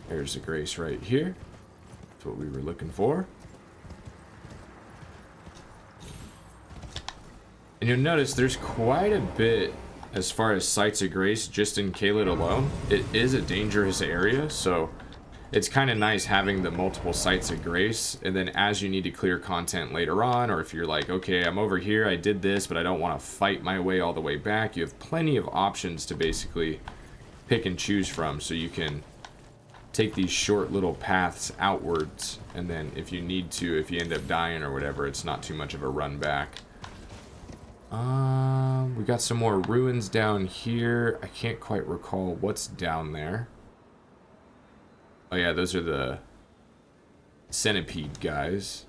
There's a grace right here. That's what we were looking for. And you'll notice there's quite a bit as far as sites of grace just in Caelid alone. It is a dangerous area, so it's kind of nice having the multiple sites of grace, and then as you need to clear content later on, or if you're like, okay, I'm over here, I did this, but I don't want to fight my way all the way back, you have plenty of options to basically pick and choose from, so you can take these short little paths outwards, and then if you need to, if you end up dying or whatever, it's not too much of a run back. We got some more ruins down here. I can't quite recall what's down there. Oh yeah, those are the centipede guys.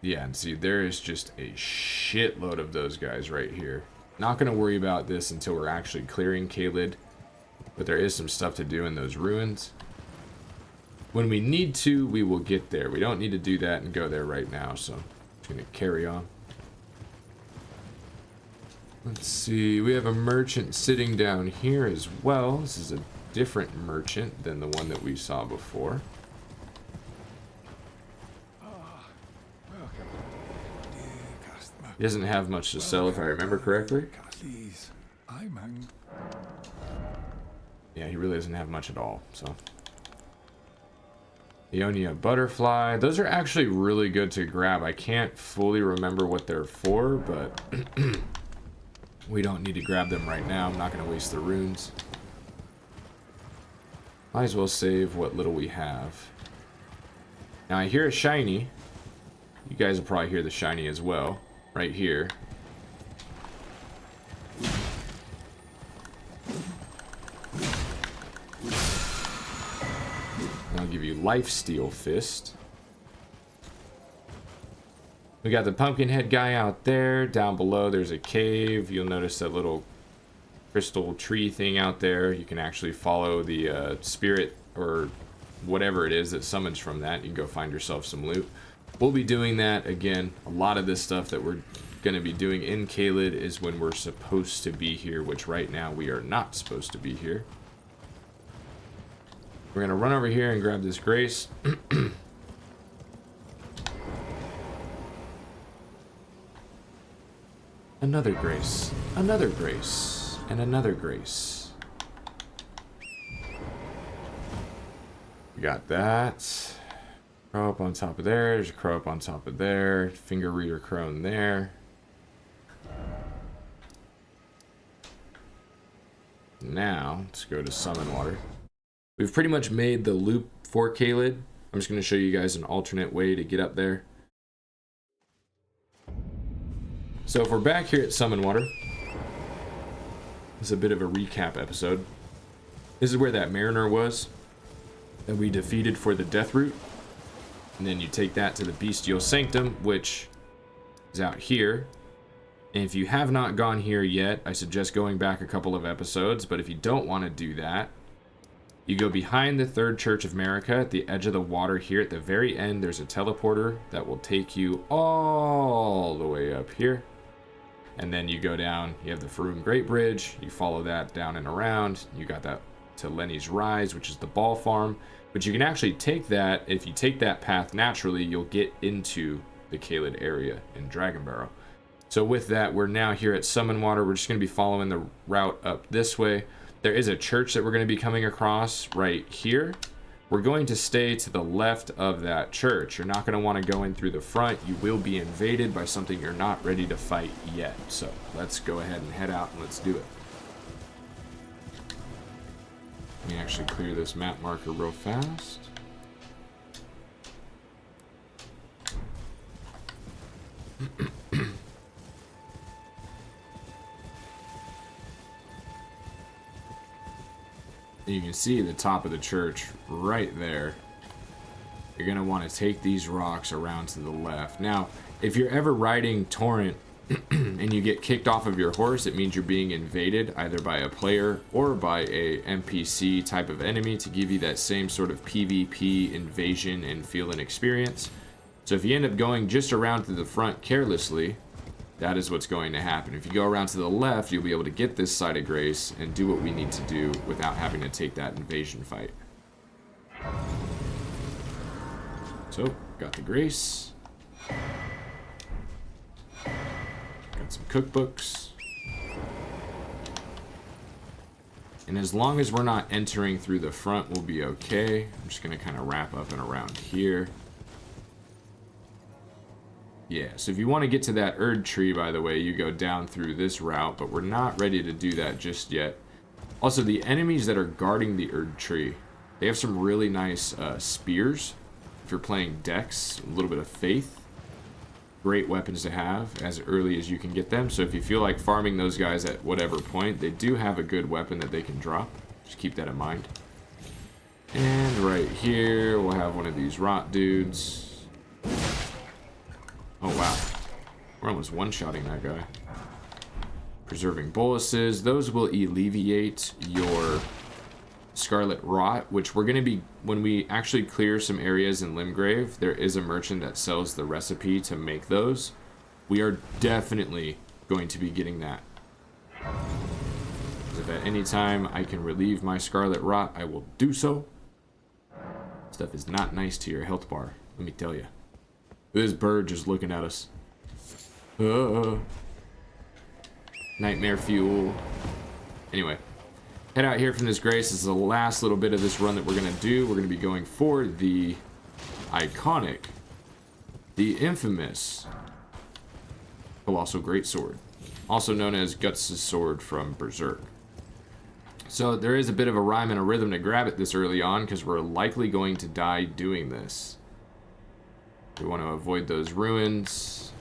Yeah, and see, there is just a shitload of those guys right here. Not going to worry about this until we're actually clearing Caelid, but there is some stuff to do in those ruins. When we need to, we will get there. We don't need to do that and go there right now, so I'm just going to carry on. Let's see, we have a merchant sitting down here as well. This is a different merchant than the one that we saw before. He doesn't have much to sell, if I remember correctly. Yeah, he really doesn't have much at all, so. Aeonia butterfly. Those are actually really good to grab. I can't fully remember what they're for, but we don't need to grab them right now. I'm not going to waste the runes. Might as well save what little we have. Now I hear a shiny. You guys will probably hear the shiny as well. Right here. I'll give you Lifesteal Fist. We got the pumpkin head guy out there. Down below there's a cave. You'll notice that little crystal tree thing out there. You can actually follow the spirit or whatever it is that summons from that. You can go find yourself some loot. We'll be doing that again. A lot of this stuff that we're going to be doing in Caelid is when we're supposed to be here, which right now we are not supposed to be here. We're going to run over here and grab this grace. Another grace, and another grace. got that. Crow up on top of there. There's a crow up on top of there. Finger reader crone there. Now, let's go to summon water. We've pretty much made the loop for Caelid. I'm just going to show you guys an alternate way to get up there. So if we're back here at summon water, this is a bit of a recap episode. This is where that mariner was that we defeated for the death root. And then you take that to the bestial sanctum, which is out here. And if you have not gone here yet, I suggest going back a couple of episodes. But if you don't want to do that, you go behind the Third Church of America at the edge of the water here. At the very end, there's a teleporter that will take you all the way up here. And then you go down, you have the Faroum Great Bridge. You follow that down and around. You got that to Lenny's Rise, which is the ball farm. But you can actually take that, if you take that path naturally, you'll get into the Caelid area in Dragon Barrow. So with that, we're now here at Summon Water. We're just going to be following the route up this way. There is a church that we're going to be coming across right here. We're going to stay to the left of that church. You're not going to want to go in through the front. You will be invaded by something you're not ready to fight yet. So let's go ahead and head out and let's do it. Let me actually clear this map marker real fast. You can see the top of the church right there. You're going to want to take these rocks around to the left. Now, if you're ever riding Torrent and you get kicked off of your horse, it means you're being invaded either by a player or by a NPC type of enemy to give you that same sort of PvP invasion and feel and experience. So if you end up going just around to the front carelessly, that is what's going to happen. If you go around to the left, you'll be able to get this side of grace and do what we need to do without having to take that invasion fight. So, got the grace. Got some cookbooks. And as long as we're not entering through the front, we'll be okay. I'm just going to kind of wrap up and around here. Yeah, so if you want to get to that Erd tree, by the way, you go down through this route, but we're not ready to do that just yet. Also, the enemies that are guarding the Erd tree, they have some really nice spears. If you're playing Dex, a little bit of faith. Great weapons to have as early as you can get them. So if you feel like farming those guys at whatever point, they do have a good weapon that they can drop. Just keep that in mind. And right here, we'll have one of these rot dudes. Oh, wow. We're almost one-shotting that guy. Preserving boluses. Those will alleviate your Scarlet Rot, which we're going to be... When we actually clear some areas in Limgrave, there is a merchant that sells the recipe to make those. We are definitely going to be getting that. If at any time I can relieve my Scarlet Rot, I will do so. Stuff is not nice to your health bar, let me tell you. This bird just looking at us. Nightmare fuel. Anyway, head out here from this grace. This is the last little bit of this run that we're going to do. We're going to be going for the iconic, the infamous Colossal Greatsword, also known as Guts' Sword from Berserk. So there is a bit of a rhyme and a rhythm to grab it this early on because we're likely going to die doing this. We want to avoid those ruins.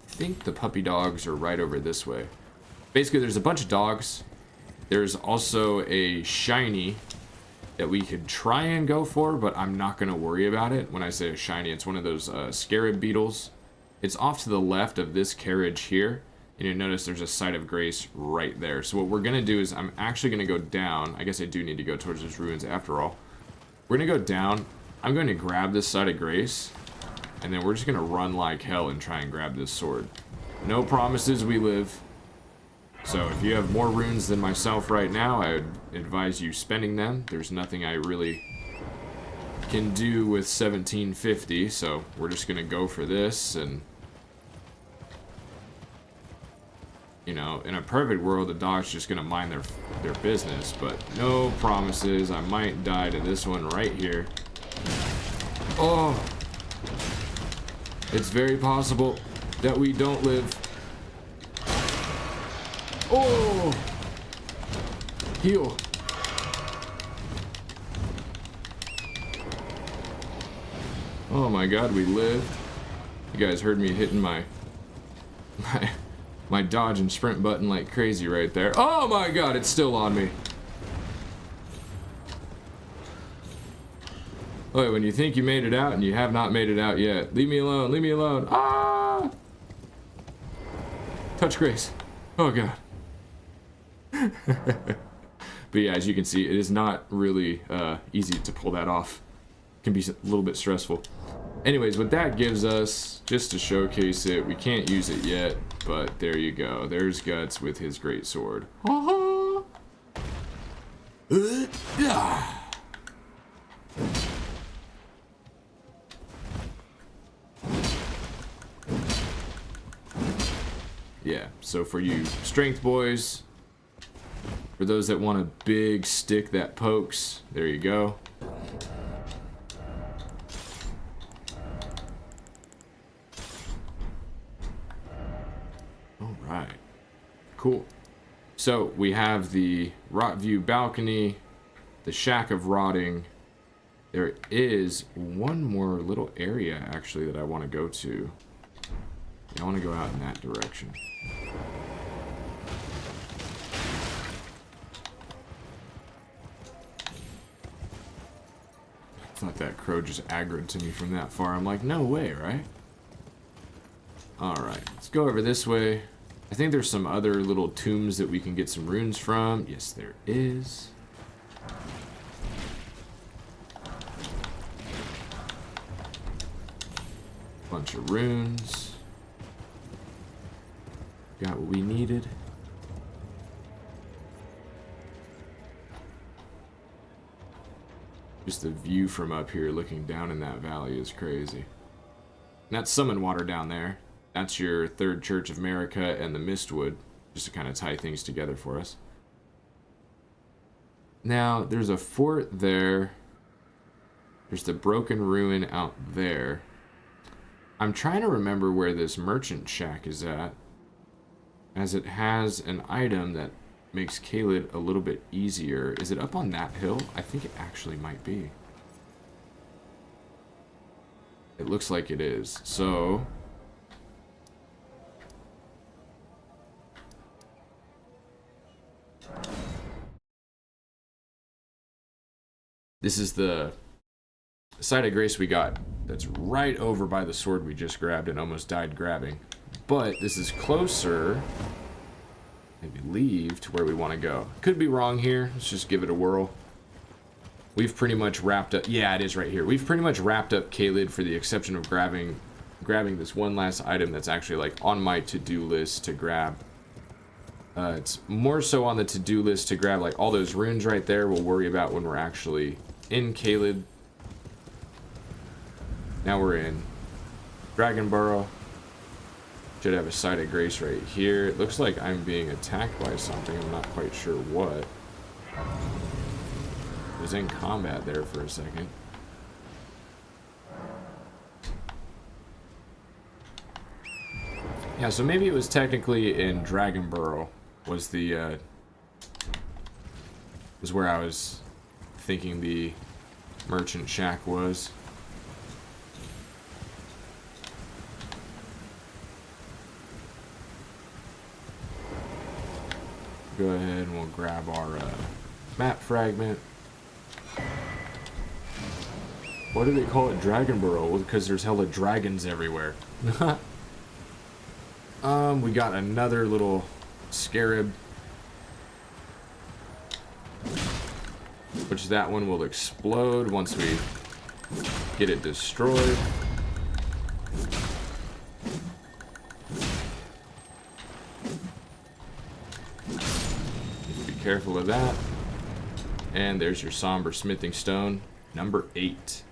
I think the puppy dogs are right over this way. Basically, there's a bunch of dogs. There's also a shiny that we could try and go for, but I'm not going to worry about it. When I say a shiny, it's one of those scarab beetles. It's off to the left of this carriage here. And you'll notice there's a site of grace right there. So what we're going to do is I'm actually going to go down. I guess I do need to go towards those ruins after all. We're going to go down. I'm going to grab this site of grace. And then we're just going to run like hell and try and grab this sword. No promises, we live. So if you have more runes than myself right now, I would advise you spending them. There's nothing I really can do with 1750, so we're just going to go for this. And, you know, in a perfect world, the dog's just going to mind their business. But no promises. I might die to this one right here. Oh. It's very possible that we don't live. Oh. Heal. Oh my god, we lived. You guys heard me hitting my dodge and sprint button like crazy right there. Oh my god, it's still on me. Wait, when you think you made it out and you have not made it out yet. Leave me alone, leave me alone. Ah! Touch Grace. Oh god. But yeah, as you can see, it is not really easy to pull that off. It can be a little bit stressful. Anyways, what that gives us, just to showcase it, we can't use it yet, but there you go. There's Guts with his great sword. Yeah, so for you strength boys, for those that want a big stick that pokes, there you go. Alright, cool. So we have the Rot View balcony, the Shack of Rotting. There is one more little area actually that I want to go to. Yeah, I want to go out in that direction. I thought that crow just aggroed to me from that far. I'm like, no way, right? Alright, let's go over this way. I think there's some other little tombs that we can get some runes from. Yes, there is. Bunch of runes. Got what we needed. Just the view from up here looking down in that valley is crazy. And that's Summon Water down there. That's your Third Church of America and the Mistwood, just to kind of tie things together for us. Now, there's a fort there. There's the broken ruin out there. I'm trying to remember where this merchant shack is at, as it has an item that makes Caelid a little bit easier. Is it up on that hill? I think it actually might be. It looks like it is. So this is the site of grace we got. That's right over by the sword we just grabbed and almost died grabbing. But this is closer, I believe, to where we want to go. Could be wrong here. Let's just give it a whirl. We've pretty much wrapped up. Yeah, it is right here. We've pretty much wrapped up Caelid for the exception of grabbing this one last item that's actually like on my to-do list to grab. It's more so on the to-do list to grab like all those runes right there. We'll worry about when we're actually in Caelid. Now we're in Dragonburrow. Should have a site of grace right here. It looks like I'm being attacked by something. I'm not quite sure what. I was in combat there for a second. Yeah, so maybe it was technically in Dragonburrow was the was where I was thinking the merchant shack was. Go ahead and we'll grab our map fragment. Why do they call it Dragonburrow? Well, because there's hella dragons everywhere. We got another little scarab, which that one will explode once we get it destroyed. Be careful of that. And there's your somber smithing stone, number 8.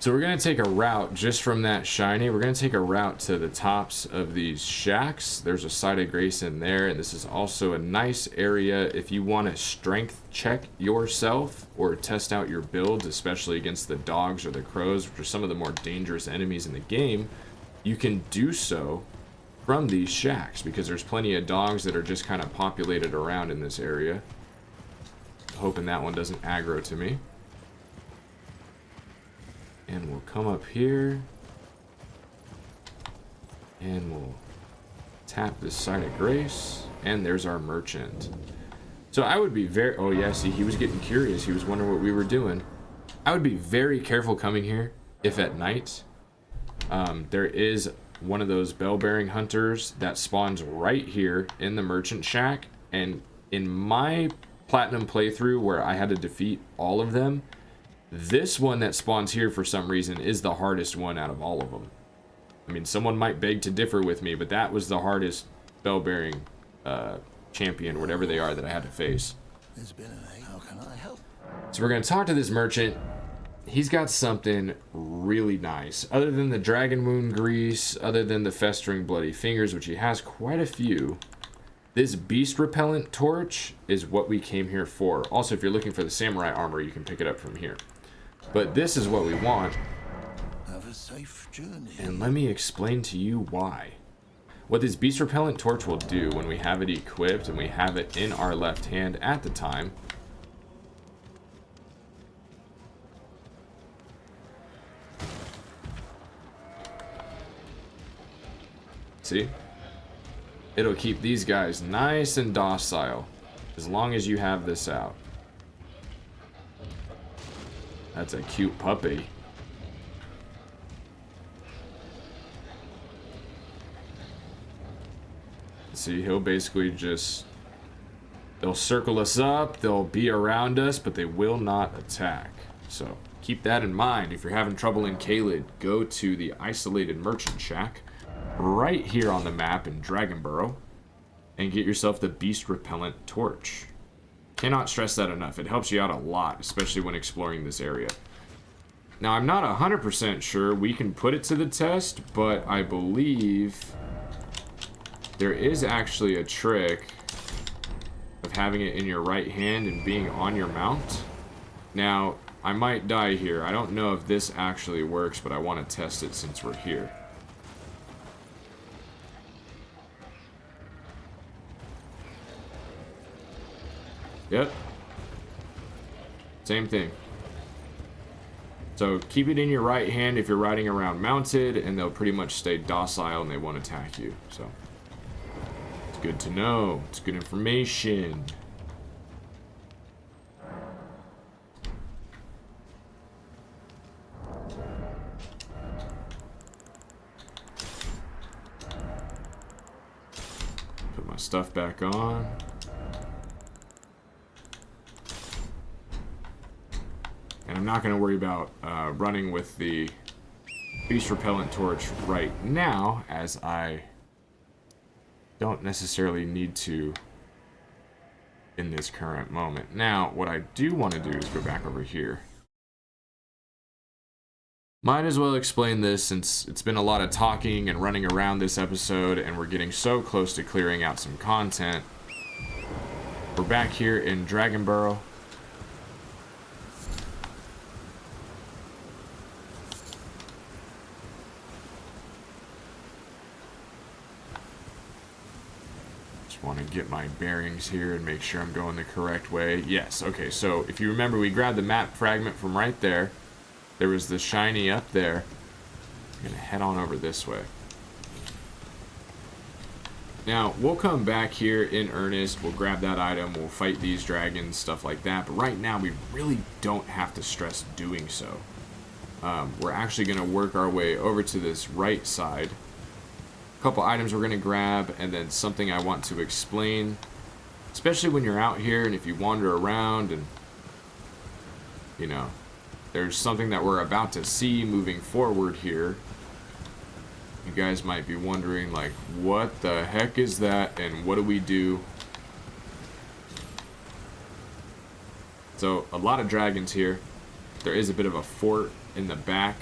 So we're going to take a route just from that shiny. We're going to take a route to the tops of these shacks. There's a site of grace in there, and this is also a nice area if you want to strength check yourself or test out your builds, especially against the dogs or the crows, which are some of the more dangerous enemies in the game. You can do so from these shacks because there's plenty of dogs that are just kind of populated around in this area. Hoping that one doesn't aggro to me. And we'll come up here and we'll tap this site of grace, and there's our merchant. So I would be very, oh yeah, see, he was getting curious. He was wondering what we were doing. I would be very careful coming here if at night. There is one of those bell-bearing hunters that spawns right here in the merchant shack, and in my platinum playthrough where I had to defeat all of them, this one that spawns here for some reason is the hardest one out of all of them. I mean, someone might beg to differ with me, but that was the hardest bell-bearing champion, whatever they are, that I had to face. There's been an how can I help? So we're going to talk to this merchant. He's got something really nice. Other than the dragon wound grease, other than the festering bloody fingers, which he has quite a few, this beast repellent torch is what we came here for. Also, if you're looking for the samurai armor, you can pick it up from here. But this is what we want. Have a safe journey. And let me explain to you why. What this beast repellent torch will do when we have it equipped and we have it in our left hand at the time. See? It'll keep these guys nice and docile as long as you have this out. That's a cute puppy. See, he'll basically just... they'll circle us up, they'll be around us, but they will not attack. So, keep that in mind. If you're having trouble in Caelid, go to the isolated merchant shack right here on the map in Dragonborough and get yourself the beast repellent torch. Cannot stress that enough. It helps you out a lot, especially when exploring this area. Now, I'm not 100% sure we can put it to the test, but I believe there is actually a trick of having it in your right hand and being on your mount. Now, I might die here. I don't know if this actually works, but I want to test it since we're here. Yep. Same thing. So keep it in your right hand if you're riding around mounted, and they'll pretty much stay docile and they won't attack you. So it's good to know. It's good information. Put my stuff back on. And I'm not going to worry about running with the beast repellent torch right now, as I don't necessarily need to in this current moment. Now, what I do want to do is go back over here. Might as well explain this since it's been a lot of talking and running around this episode, and we're getting so close to clearing out some content. We're back here in Dragonborough. Want to get my bearings here and make sure I'm going the correct way. Yes, okay, so if you remember, we grabbed the map fragment from right there. There was the shiny up there. I'm going to head on over this way. Now, we'll come back here in earnest. We'll grab that item. We'll fight these dragons, stuff like that. But right now, we really don't have to stress doing so. We're actually going to work our way over to this right side. Couple items we're going to grab, and then something I want to explain, especially when you're out here and if you wander around and, you know, there's something that we're about to see moving forward here. You guys might be wondering, like, what the heck is that and what do we do? So, a lot of dragons here. There is a bit of a fort in the back.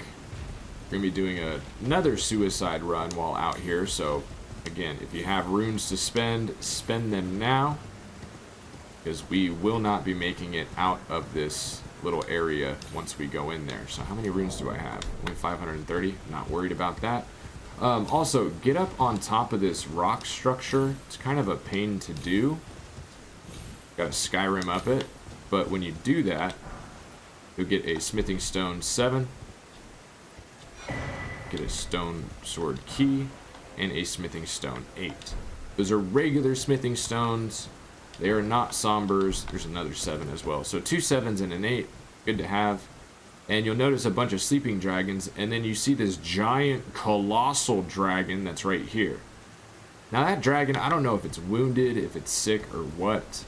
We're going to be doing another suicide run while out here. So, again, if you have runes to spend, spend them now. Because we will not be making it out of this little area once we go in there. So how many runes do I have? Only 530. Not worried about that. Also, get up on top of this rock structure. It's kind of a pain to do. Got to Skyrim up it. But when you do that, you'll get a smithing stone 7. Get a stone sword key. And a smithing stone 8. Those are regular smithing stones. They are not sombers. There's another 7 as well. So 2 7s and an 8. Good to have. And you'll notice a bunch of sleeping dragons. And then you see this giant colossal dragon that's right here. Now that dragon, I don't know if it's wounded, if it's sick, or what.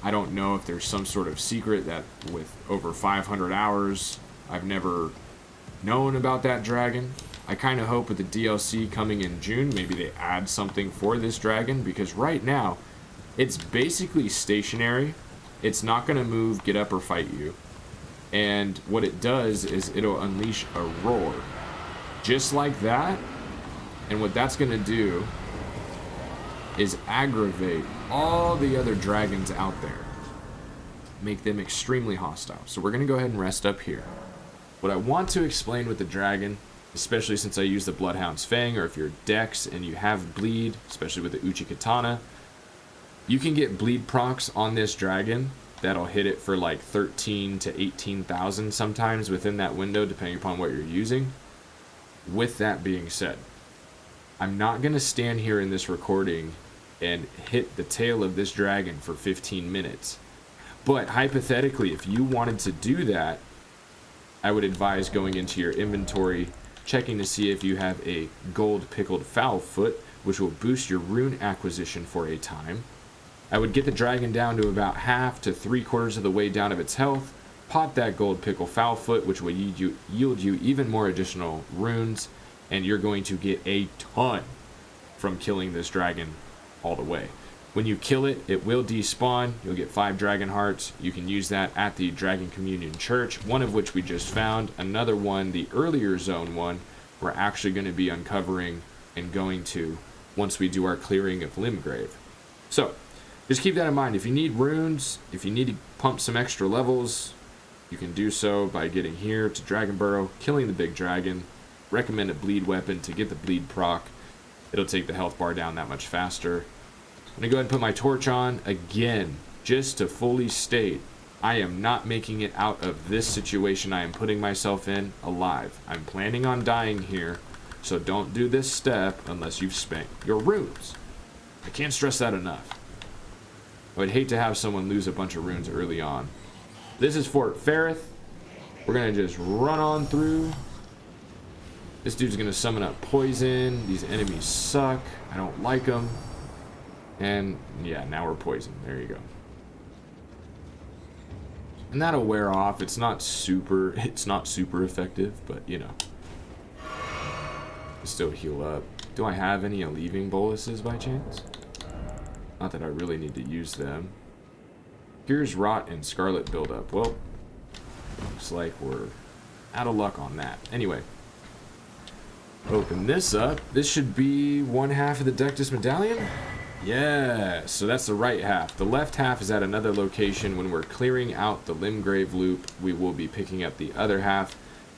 I don't know if there's some sort of secret that with over 500 hours, I've never known about that dragon. I kind of hope with the DLC coming in June, maybe they add something for this dragon. Because right now, it's basically stationary. It's not going to move, get up, or fight you. And what it does is it'll unleash a roar. Just like that. And what that's going to do is aggravate all the other dragons out there. Make them extremely hostile. So we're going to go ahead and rest up here. What I want to explain with the dragon, especially since I use the Bloodhound's Fang, or if you're Dex and you have bleed, especially with the Uchi Katana, you can get bleed procs on this dragon that'll hit it for like 13 to 18,000 sometimes within that window, depending upon what you're using. With that being said, I'm not going to stand here in this recording and hit the tail of this dragon for 15 minutes. But hypothetically, if you wanted to do that, I would advise going into your inventory, checking to see if you have a gold pickled foul foot, which will boost your rune acquisition for a time. I would get the dragon down to about half to 3/4 of the way down of its health, pop that gold pickle foul foot, which will yield you even more additional runes, and you're going to get a ton from killing this dragon all the way. When you kill it, it will despawn. You'll get 5 dragon hearts. You can use that at the Dragon Communion Church, one of which we just found. Another one, the earlier zone one, we're actually going to be uncovering and going to once we do our clearing of Limgrave. So, just keep that in mind. If you need runes, if you need to pump some extra levels, you can do so by getting here to Dragon Burrow, killing the big dragon. Recommend a bleed weapon to get the bleed proc. It'll take the health bar down that much faster. I'm going to go ahead and put my torch on again, just to fully state, I am not making it out of this situation I am putting myself in alive. I'm planning on dying here, so don't do this step unless you've spent your runes. I can't stress that enough. I would hate to have someone lose a bunch of runes early on. This is Fort Ferrith. We're going to just run on through. This dude's going to summon up poison. These enemies suck. I don't like them. And yeah, now we're poisoned. There you go. And that'll wear off. It's not super effective, but you know. Still heal up. Do I have any Alleviating Boluses by chance? Not that I really need to use them. Here's Rot and Scarlet buildup. Well, looks like we're out of luck on that. Anyway, open this up. This should be one half of the Dectus Medallion. Yeah, so that's the right half. The left half is at another location. When we're clearing out the Limgrave loop, we will be picking up the other half.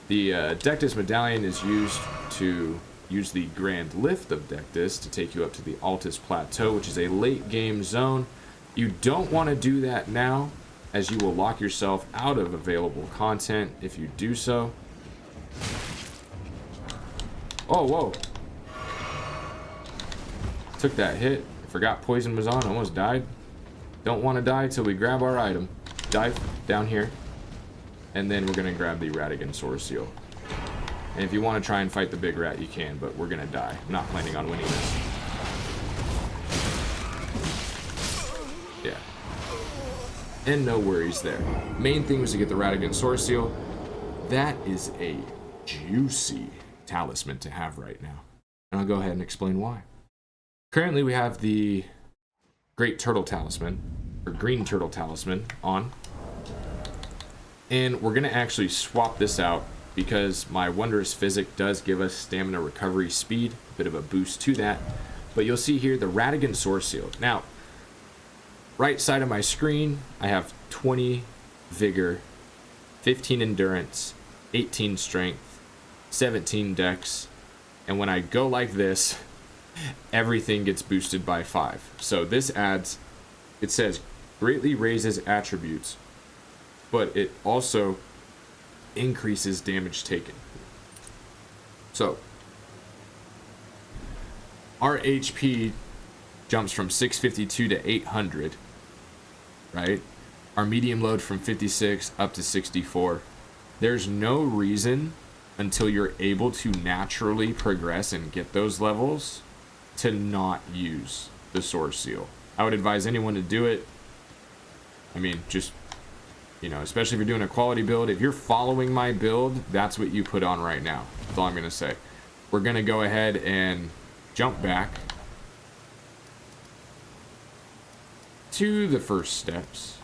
The Dectus Medallion is used to use the Grand Lift of Dectus to take you up to the Altus Plateau, which is a late game zone. You don't want to do that now, as you will lock yourself out of available content if you do so. Oh, whoa. Took that hit. Forgot poison was on. Almost died. Don't want to die till we grab our item. Dive down here. And then we're going to grab the Ratigan Sword Seal. And if you want to try and fight the big rat, you can, but we're going to die. I'm not planning on winning this. Yeah. And no worries there. Main thing was to get the Ratigan Sword Seal. That is a juicy talisman to have right now. And I'll go ahead and explain why. Currently we have the Great Turtle Talisman, or Green Turtle Talisman, on. And we're going to actually swap this out because my Wondrous Physic does give us stamina recovery speed, a bit of a boost to that. But you'll see here the Radigan Source Seal. Now, right side of my screen, I have 20 Vigor, 15 Endurance, 18 Strength, 17 Dex, and when I go like this, everything gets boosted by 5. So this adds, it says, greatly raises attributes, but it also increases damage taken. So our HP jumps from 652 to 800, right? Our medium load from 56 up to 64. There's no reason until you're able to naturally progress and get those levels to not use the Source Seal. I would advise anyone to do it. I mean, just, you know, especially if you're doing a quality build. If you're following my build, that's what you put on right now. That's all I'm going to say. We're going to go ahead and jump back to the first steps.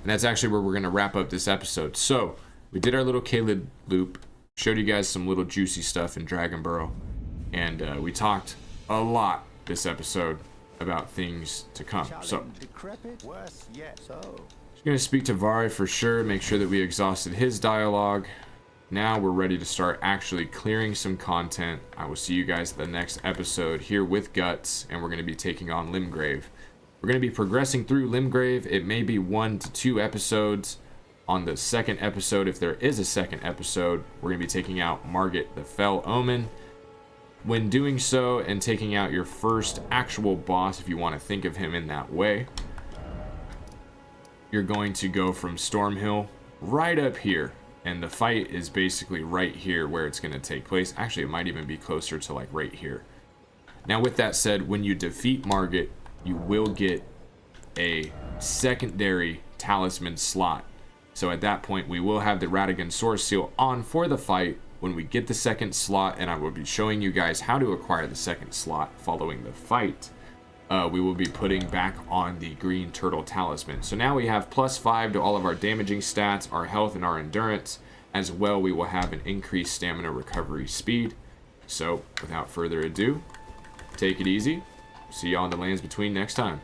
And that's actually where we're going to wrap up this episode. So, we did our little Caleb loop, showed you guys some little juicy stuff in Dragonboro, and we talked a lot this episode about things to come. So, just going to speak to Vari for sure, make sure that we exhausted his dialogue. Now we're ready to start actually clearing some content. I will see you guys in the next episode here with Guts, and we're going to be taking on Limgrave. We're going to be progressing through Limgrave. It may be 1 to 2 episodes. On the second episode, if there is a second episode, we're going to be taking out Margit the Fell Omen. When doing so and taking out your first actual boss, if you want to think of him in that way, you're going to go from Stormhill right up here. And the fight is basically right here where it's going to take place. Actually, it might even be closer to like right here. Now, with that said, when you defeat Margit, you will get a secondary talisman slot. So at that point, we will have the Radigan Source Seal on for the fight when we get the second slot, and I will be showing you guys how to acquire the second slot following the fight. We will be putting back on the Green Turtle Talisman. So now we have +5 to all of our damaging stats, our health, and our endurance. As well, we will have an increased stamina recovery speed. So without further ado, take it easy. See y'all in the Lands Between next time.